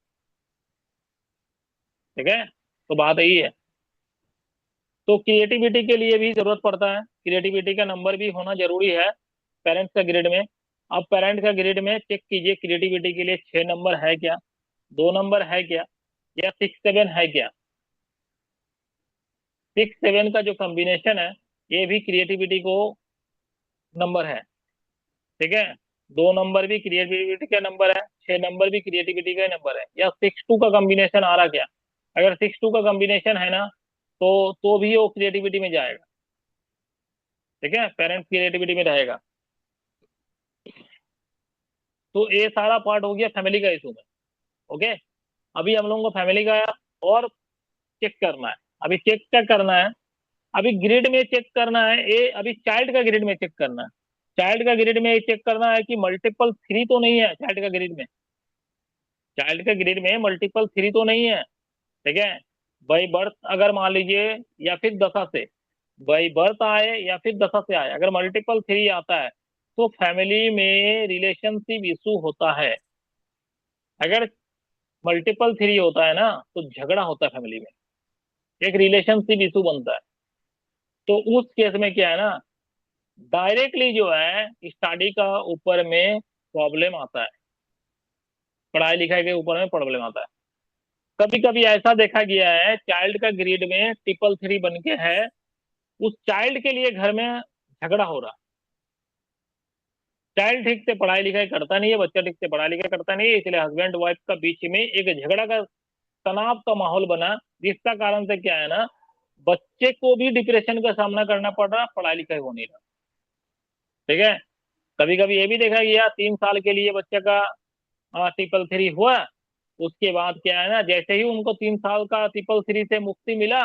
ठीक है, तो बात यही है। तो क्रिएटिविटी के लिए भी जरूरत पड़ता है, क्रिएटिविटी का नंबर भी होना जरूरी है पेरेंट्स का ग्रेड में। अब पेरेंट्स का ग्रेड में चेक कीजिए क्रिएटिविटी के लिए 6 नंबर है क्या, 2 नंबर है क्या, या 6 7 है क्या। 6 7 का जो कॉम्बिनेशन है ये भी क्रिएटिविटी को नंबर है। ठीक है, 2 नंबर भी क्रिएटिविटी का नंबर है, 6 नंबर भी क्रिएटिविटी का नंबर है, या 6 2 का कॉम्बिनेशन आ रहा क्या। अगर 6 2 का कॉम्बिनेशन है ना, तो भी वो क्रिएटिविटी में जाएगा। ठीक है, पेरेंट्स क्रिएटिविटी में रहेगा। तो ये सारा पार्ट हो गया फैमिली का इशू में। ओके, अभी हम लोगों को फैमिली का और चेक करना है। अभी चेक क्या करना है, अभी ग्रिड में चेक करना है, ये अभी चाइल्ड का ग्रिड में चेक करना है। चाइल्ड का ग्रिड में ये चेक करना है कि मल्टीपल थ्री तो नहीं है चाइल्ड का ग्रिड में। चाइल्ड के ग्रिड में मल्टीपल थ्री तो नहीं है, ठीक है। बाई बर्थ अगर मान लीजिए या फिर दशा से, बाई बर्थ आए या फिर दशा से आए, अगर मल्टीपल थ्री आता है तो फैमिली में रिलेशनशिप इशू होता है। अगर मल्टीपल थ्री होता है ना तो झगड़ा होता है फैमिली में, एक रिलेशनशिप इशू बनता है। तो उस केस में क्या है ना, डायरेक्टली जो है स्टडी का ऊपर में प्रॉब्लम आता है, पढ़ाई लिखाई के ऊपर में प्रॉब्लम आता है। कभी कभी ऐसा देखा गया है चाइल्ड का ग्रेड में ट्रिपल थ्री बन के है, उस चाइल्ड के लिए घर में झगड़ा हो रहा। चाइल्ड ठीक से पढ़ाई लिखाई करता नहीं है, बच्चा ठीक से पढ़ाई लिखाई करता नहीं है, इसलिए हस्बैंड वाइफ का बीच में एक झगड़ा का, तनाव का माहौल बना, जिसका कारण से क्या है ना, बच्चे को भी डिप्रेशन का सामना करना पड़ रहा, पढ़ाई लिखाई हो नहीं रहा, ठीक है। कभी कभी ये भी देखा गया 3 साल के लिए बच्चे का ट्रिपल थ्री हुआ, उसके बाद क्या है ना, जैसे ही उनको 3 साल का ट्रिपल थ्री से मुक्ति मिला,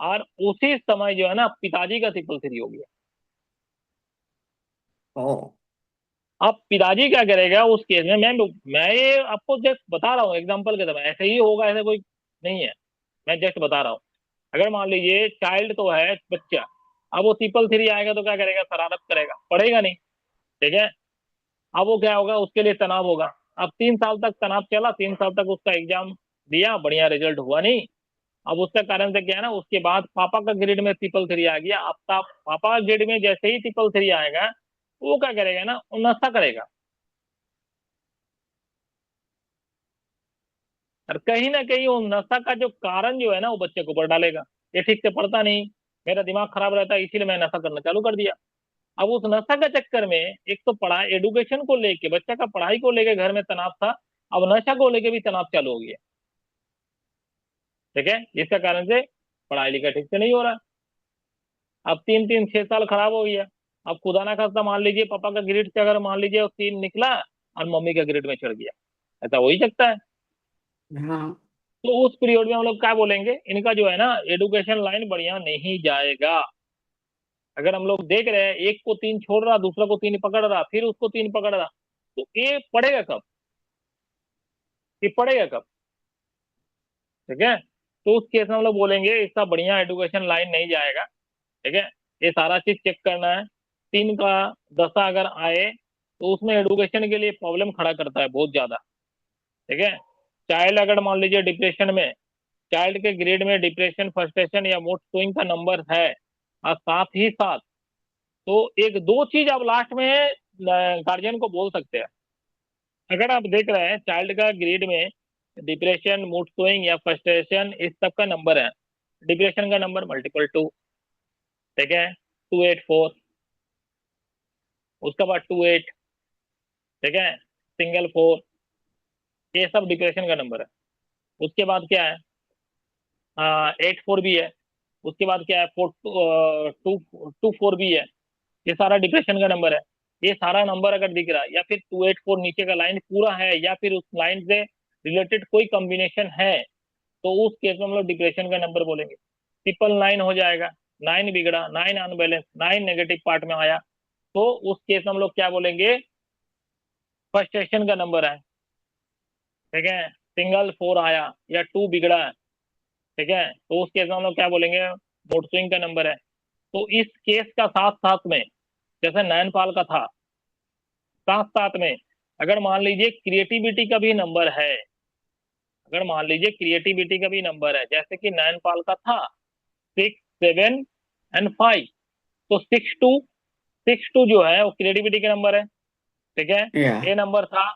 और उसी समय जो है ना पिताजी का ट्रिपल थ्री हो गया। ओ, अब पिताजी क्या करेगा उस केस में, मैं ये आपको जस्ट बता रहा हूँ एग्जांपल के तौर, ऐसे ही होगा ऐसा कोई नहीं है, मैं जस्ट बता रहा हूँ। अगर मान लीजिए चाइल्ड तो है बच्चा, अब वो ट्रिपल थ्री आएगा तो क्या करेगा, शरारत करेगा, पढ़ेगा नहीं, ठीक है। अब वो क्या होगा, उसके लिए तनाव होगा। अब 3 साल तक तनाव चला, 3 साल तक उसका एग्जाम दिया, बढ़िया रिजल्ट हुआ नहीं। अब उसका कारण से क्या है ना, उसके बाद पापा का ग्रेड में ट्रिपल थ्री आ गया। अब पापा का ग्रेड में जैसे ही ट्रिपल थ्री आएगा, वो क्या करेगा ना, वो नशा करेगा। और कहीं ना कहीं वो नशा का जो कारण जो है ना, वो बच्चे को ऊपर डालेगा। ये ठीक से पढ़ता नहीं, मेरा दिमाग खराब रहता है, इसीलिए मैं नशा करना चालू कर दिया। अब उस नशा के चक्कर में एक तो पढ़ाई एडुकेशन को लेके, बच्चा का पढ़ाई को लेके घर में तनाव था, अब नशा को लेके भी तनाव चालू हो गया, ठीक है। जिसका कारण से पढ़ाई लिखाई ठीक से नहीं हो रहा। अब 3 3 6 साल खराब हो गया। अब खुदा ना खास्ता मान लीजिए पापा का ग्रेड से अगर मान लीजिए वो 3 निकला और मम्मी का ग्रेड में चढ़ गया, ऐसा हो ही सकता है। हाँ, तो उस पीरियड में हम लोग क्या बोलेंगे, इनका जो है ना एडुकेशन लाइन बढ़िया नहीं जाएगा। अगर हम लोग देख रहे हैं एक को 3 छोड़ रहा, दूसरा को 3 पकड़ रहा, फिर उसको 3 पकड़ रहा, तो ये पढ़ेगा कब, ये पढ़ेगा कब, ठीक है। तो उस केस में हम लोग बोलेंगे इसका बढ़िया एडुकेशन लाइन नहीं जाएगा, ठीक है। ये सारा चीज चेक करना है। 3 का दशा अगर आए तो उसमें एडुकेशन के लिए प्रॉब्लम खड़ा करता है बहुत ज्यादा, ठीक है। चाइल्ड अगर मान लीजिए डिप्रेशन में, चाइल्ड के ग्रेड में डिप्रेशन, फ्रस्ट्रेशन या मूड स्विंग का नंबर है, और साथ ही साथ तो एक दो चीज आप लास्ट में गार्जियन को बोल सकते हैं। अगर आप देख रहे हैं चाइल्ड का ग्रेड में डिप्रेशन, मूड स्विंग या फ्रस्ट्रेशन इस सब का नंबर है, डिप्रेशन का नंबर मल्टीपल 2, ठीक है, 284, उसके बाद 28, ठीक है, सिंगल 4, ये सब डिप्रेशन का नंबर है। उसके बाद क्या है, 8 4 भी है। उसके बाद क्या है, 2 4 भी है। ये सारा डिप्रेशन का नंबर है। ये सारा नंबर अगर दिख रहा है, या फिर 284 नीचे का लाइन पूरा है, या फिर उस लाइन से रिलेटेड कोई कॉम्बिनेशन है, तो उस केस में हम लोग डिप्रेशन का नंबर बोलेंगे। 999 हो जाएगा, 9 बिगड़ा, 9 अनबैलेंस, 9 नेगेटिव पार्ट में आया, तो उस केस में हम लोग क्या बोलेंगे, फ्रस्ट्रेशन का नंबर है, ठीक है। सिंगल 4 आया या 2 बिगड़ा है, ठीक है, तो उस केस में हम लोग क्या बोलेंगे, मूड स्विंग का नंबर है। तो इस केस का साथ साथ में, जैसे नैनपाल का था, साथ साथ में अगर मान लीजिए क्रिएटिविटी का भी नंबर है, अगर मान लीजिए क्रिएटिविटी का भी नंबर है, जैसे कि नैनपाल का था 6 7 और 5, तो 6 2 जो है वो क्रिएटिविटी का नंबर है, ठीक है। या, ये नंबर था,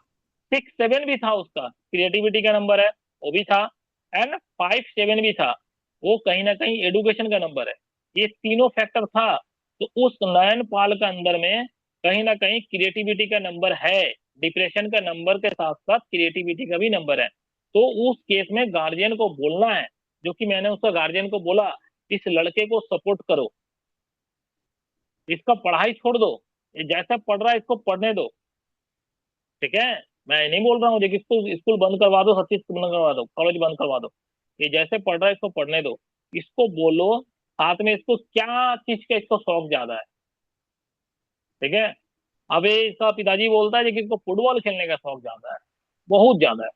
6 7 भी था, उसका क्रिएटिविटी का नंबर है, वो भी था, एंड 5 7 भी था, वो कहीं ना कहीं एडुकेशन का नंबर है। ये तीनों फैक्टर था, तो उस नयनपाल का अंदर में कहीं ना कहीं क्रिएटिविटी का नंबर है, डिप्रेशन का नंबर के साथ साथ क्रिएटिविटी का भी नंबर है। तो उस केस में गार्जियन को बोलना है, जो कि मैंने उसका गार्जियन को बोला, इस लड़के को सपोर्ट करो, इसका पढ़ाई छोड़ दो, ये जैसा पढ़ रहा है इसको पढ़ने दो, ठीक है। मैं नहीं बोल रहा हूँ कि स्कूल स्कूल बंद करवा दो, सब चीज बंद करवा दो, कॉलेज बंद करवा दो, ये जैसे पढ़ रहा है इसको पढ़ने दो, इसको बोलो साथ में इसको क्या चीज का इसको शौक ज्यादा है। ठीक है। अब ये इसका पिताजी बोलता है कि इसको फुटबॉल खेलने का शौक ज्यादा है, बहुत ज्यादा है,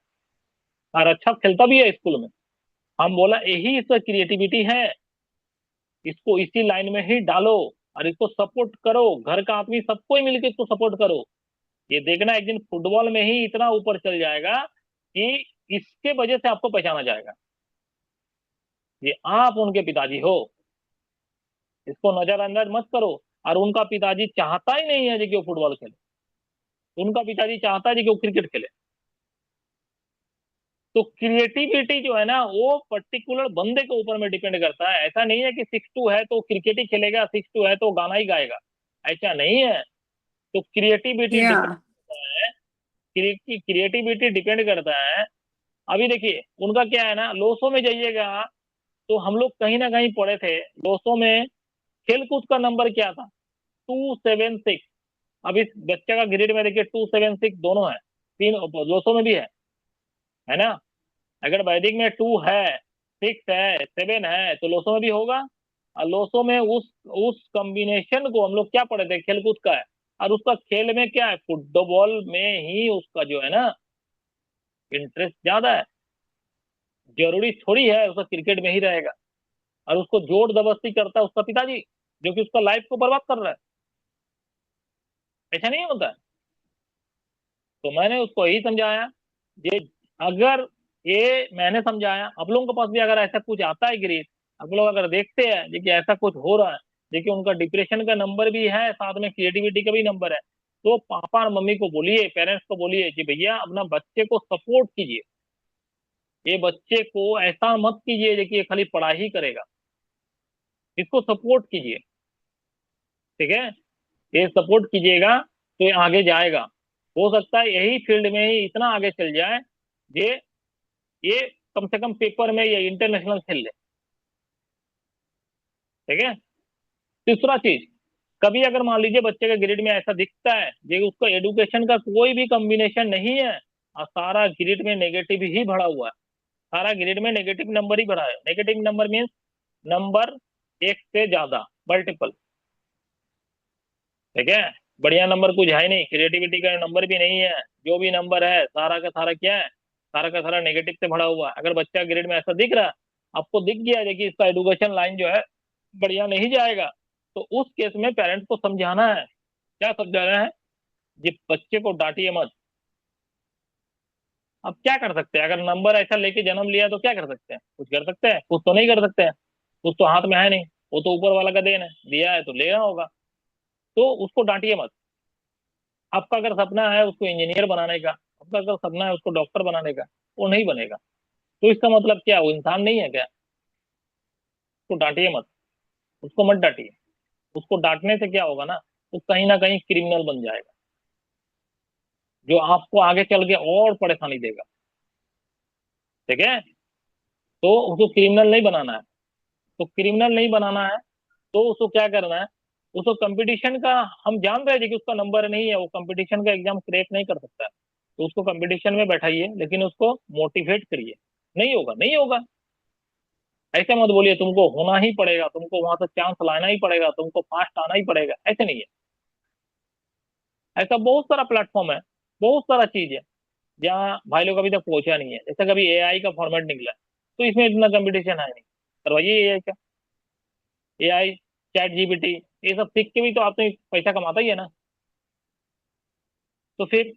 और अच्छा खेलता भी है स्कूल में। हम बोला यही इसका क्रिएटिविटी है, इसको इसी लाइन में ही डालो और इसको सपोर्ट करो, घर का आदमी सबको ही मिलकर इसको सपोर्ट करो। ये देखना एक दिन फुटबॉल में ही इतना ऊपर चल जाएगा कि इसके वजह से आपको पहचाना जाएगा ये आप उनके पिताजी हो। इसको नजरअंदाज मत करो। और उनका पिताजी चाहता ही नहीं है कि वो फुटबॉल खेले, उनका पिताजी चाहता है कि वो क्रिकेट खेले। तो क्रिएटिविटी जो है ना वो पर्टिकुलर बंदे के ऊपर में डिपेंड करता है। ऐसा नहीं है कि 6'2" है तो क्रिकेट ही खेलेगा, 6'2" है तो गाना ही गाएगा, ऐसा नहीं है। तो क्रिएटिविटी डिपेंड या करता है, क्रिएटिविटी डिपेंड करता है। अभी देखिए उनका क्या है ना, लोसो में जाइएगा तो हम लोग कहीं ना कहीं पढ़े थे, लोसो में खेलकूद का नंबर क्या था, 276। अब इस बच्चे का ग्रेड में देखिए 276 दोनों है, तीन लोसो में भी है ना। अगर वैदिक में 2 है, 6 है, 7 है तो लोसो में भी होगा। और लोसो में उस कॉम्बिनेशन को हम लोग क्या पढ़े थे, खेलकूद का है। और उसका खेल में क्या है, फुटबॉल में ही उसका जो है ना इंटरेस्ट ज्यादा है। जरूरी थोड़ी है उसका क्रिकेट में ही रहेगा। और उसको जोर जबरदस्ती करता है उसका पिताजी, जो कि उसका लाइफ को बर्बाद कर रहा है। ऐसा नहीं होता है। तो मैंने उसको यही समझाया, ये अगर ये मैंने समझाया आप लोगों के पास भी अगर ऐसा कुछ आता है गिरीश, आप लोग अगर देखते हैं देखिए ऐसा कुछ हो रहा है, देखिए उनका डिप्रेशन का नंबर भी है, साथ में क्रिएटिविटी का भी नंबर है, तो पापा और मम्मी को बोलिए, पेरेंट्स को बोलिए कि भैया अपना बच्चे को सपोर्ट कीजिए। ये बच्चे को ऐसा मत कीजिए कि ये खाली पढ़ाई ही करेगा, इसको सपोर्ट कीजिए। ठीक है। ये सपोर्ट कीजिएगा तो ये आगे जाएगा। हो सकता है यही फील्ड में ही इतना आगे चल जाए ये ये कम से कम पेपर में ये इंटरनेशनल खेल ले। ठीक है। तीसरा चीज, कभी अगर मान लीजिए बच्चे के ग्रेड में ऐसा दिखता है कि उसको एडुकेशन का कोई भी कॉम्बिनेशन नहीं है और सारा ग्रेड में नेगेटिव ही भरा हुआ है, सारा ग्रेड में नेगेटिव नंबर ही भरा है, नेगेटिव नंबर मीन्स नंबर एक से ज्यादा, मल्टीपल। ठीक है। बढ़िया नंबर कुछ है ही नहीं, क्रिएटिविटी का नंबर भी नहीं है, जो भी नंबर है सारा का सारा क्या है, सारा का सारा नेगेटिव से भरा हुआ है। अगर बच्चा ग्रेड में ऐसा दिख रहा है, आपको दिख गया है कि इसका एडुकेशन लाइन जो है बढ़िया नहीं जाएगा, तो उस केस में पेरेंट्स को समझाना है। क्या समझाना है, ये बच्चे को डांटिए मत। अब क्या कर सकते हैं, अगर नंबर ऐसा लेके जन्म लिया तो क्या कर सकते हैं, कुछ कर सकते हैं, कुछ तो नहीं कर सकते हैं, कुछ तो हाथ में है नहीं, वो तो ऊपर वाला का देन है, दिया है तो लेना होगा। तो उसको डांटिए मत। आपका अगर सपना है उसको इंजीनियर बनाने का, आपका अगर सपना है उसको डॉक्टर बनाने का, वो नहीं बनेगा, तो इसका मतलब क्या, वो इंसान नहीं है क्या। उसको डांटिए मत, उसको मत डांटिए। उसको डांटने से क्या होगा ना कहीं क्रिमिनल बन जाएगा, जो आपको आगे चल के और परेशानी देगा। ठीक है। तो उसको क्रिमिनल नहीं बनाना है। तो क्रिमिनल नहीं बनाना है तो उसको क्या करना है, उसको कंपटीशन का, हम जान रहे थे कि उसका नंबर नहीं है, वो कंपटीशन का एग्जाम क्रैक नहीं कर सकता है, तो उसको कंपटीशन में बैठाइए, लेकिन उसको मोटिवेट करिए। नहीं होगा, नहीं होगा, ऐसे मत बोलिए तुमको होना ही पड़ेगा, तुमको वहां से चांस लाना ही पड़ेगा, तुमको फास्ट आना ही पड़ेगा, ऐसे नहीं है। ऐसा बहुत सारा प्लेटफॉर्म है, बहुत सारा चीज है जहाँ भाई लोग अभी तक पहुंचा नहीं है। जैसे कभी एआई का फॉर्मेट निकला है, तो इसमें इतना कंपटीशन है नहीं, करवाइए एआई का, एआई, चैट जीपीटी, ये सब सीख के भी तो आपने पैसा कमाता ही है ना। तो फिर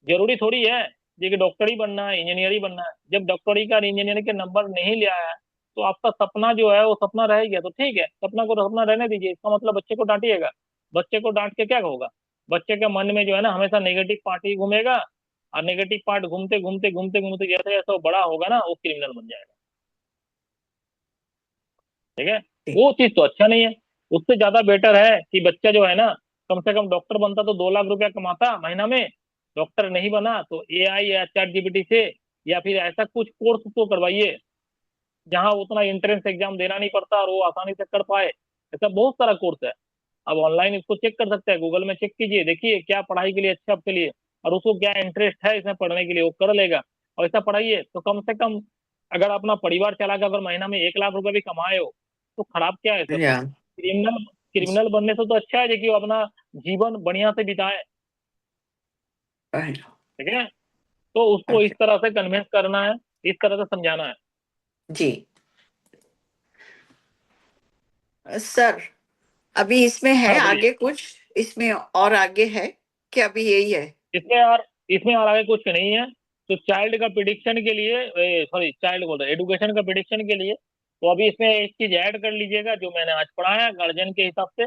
जरूरी थोड़ी है ये कि डॉक्टर ही बनना है, इंजीनियर ही बनना है। जब डॉक्टरी का इंजीनियर के नंबर नहीं ले आया है तो आपका सपना जो है वो सपना रह गया, तो ठीक है, सपना को सपना रहने दीजिए। इसका मतलब बच्चे को डांटिएगा, बच्चे को डांट के क्या होगा, बच्चे के मन में जो है ना हमेशा नेगेटिव पार्ट ही घूमेगा, और नेगेटिव पार्ट घूमते घूमते घूमते घूमते जैसे जैसे वो बड़ा होगा ना वो क्रिमिनल बन जाएगा। ठीक है। वो चीज तो अच्छा नहीं है। उससे ज्यादा बेटर है कि बच्चा जो है ना कम से कम डॉक्टर बनता तो 2 लाख रुपया कमाता महीना में, डॉक्टर नहीं बना तो एआई या चैट जीपीटी से या फिर ऐसा कुछ कोर्स उसको करवाइए जहां उतना एंट्रेंस एग्जाम देना नहीं पड़ता और वो आसानी से कर पाए। ऐसा बहुत सारा कोर्स है। अब ऑनलाइन इसको चेक कर सकते हैं, गूगल में चेक कीजिए, देखिए क्या पढ़ाई के लिए अच्छा आपके लिए, और उसको क्या इंटरेस्ट है इसमें पढ़ने के लिए, वो कर लेगा। और ऐसा पढ़ाइए तो कम से कम अगर अपना परिवार चला के अगर महीना में 1 लाख रुपए भी कमाए हो तो खराब क्या है सर? या क्रिमिनल क्रिमिनल बनने से तो अच्छा है कि वो अपना जीवन बढ़िया से बिताए। ठीक है, तो उसको इस ओके तरह से कन्विंस करना है, इस तरह से समझाना है। जी सर। अभी इसमें है हाँ बोलिए। आगे कुछ, इसमें और आगे है कि अभी यही है? इसमें और आगे कुछ नहीं है। तो चाइल्ड का प्रिडिक्शन के लिए, सॉरी चाइल्ड बोल रहे एडुकेशन का प्रिडिक्शन के लिए, तो अभी इसमें एक चीज ऐड कर लीजिएगा जो मैंने आज पढ़ा है, गार्जियन के हिसाब से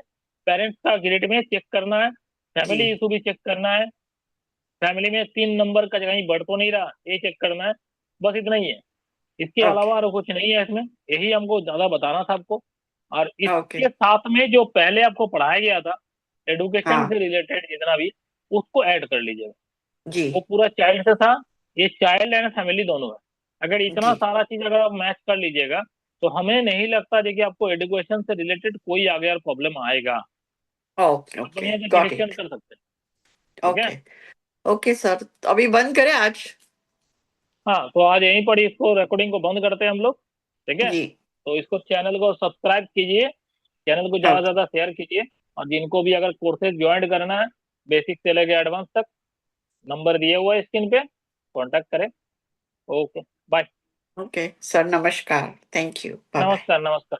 पेरेंट्स का ग्रेड में चेक करना है, जी फैमिली इशू भी चेक करना है, फैमिली में 3 नंबर का कहीं बढ़ तो नहीं रहा ये चेक करना है। बस इतना ही है, इसके ओके अलावा और कुछ नहीं है इसमें। यही हमको ज्यादा बताना था आपको। और ओके इसके साथ में जो पहले आपको पढ़ाया गया था एडुकेशन हाँ से रिलेटेड जितना भी, उसको ऐड कर लीजिएगा। जी वो पूरा चाइल्ड से था, ये चाइल्ड एंड फैमिली दोनों है। अगर इतना जी सारा चीज अगर आप मैच कर लीजिएगा तो हमें नहीं लगता देखिए आपको एडुकेशन से रिलेटेड कोई आगे और प्रॉब्लम आएगा। ओके आप ओके बढ़िया से गॉट प्रिडिक्शन इट कर सकते हैं। ठीक है। ओके ओके सर, तो अभी बंद करें आज? हाँ तो आज यहीं पर इसको रिकॉर्डिंग को बंद करते हैं हम लोग। ठीक है, जी तो इसको चैनल को सब्सक्राइब कीजिए, चैनल को ज़्यादा से ओके ज़्यादा शेयर कीजिए। और जिनको भी अगर कोर्सेज ज्वाइन करना है बेसिक से लेकर एडवांस तक, नंबर दिए हुआ है स्क्रीन पे, कांटेक्ट करें। Okay, bye. ओके सर, नमस्कार, थैंक यू, बाय बाय। नमस्कार नमस्कार।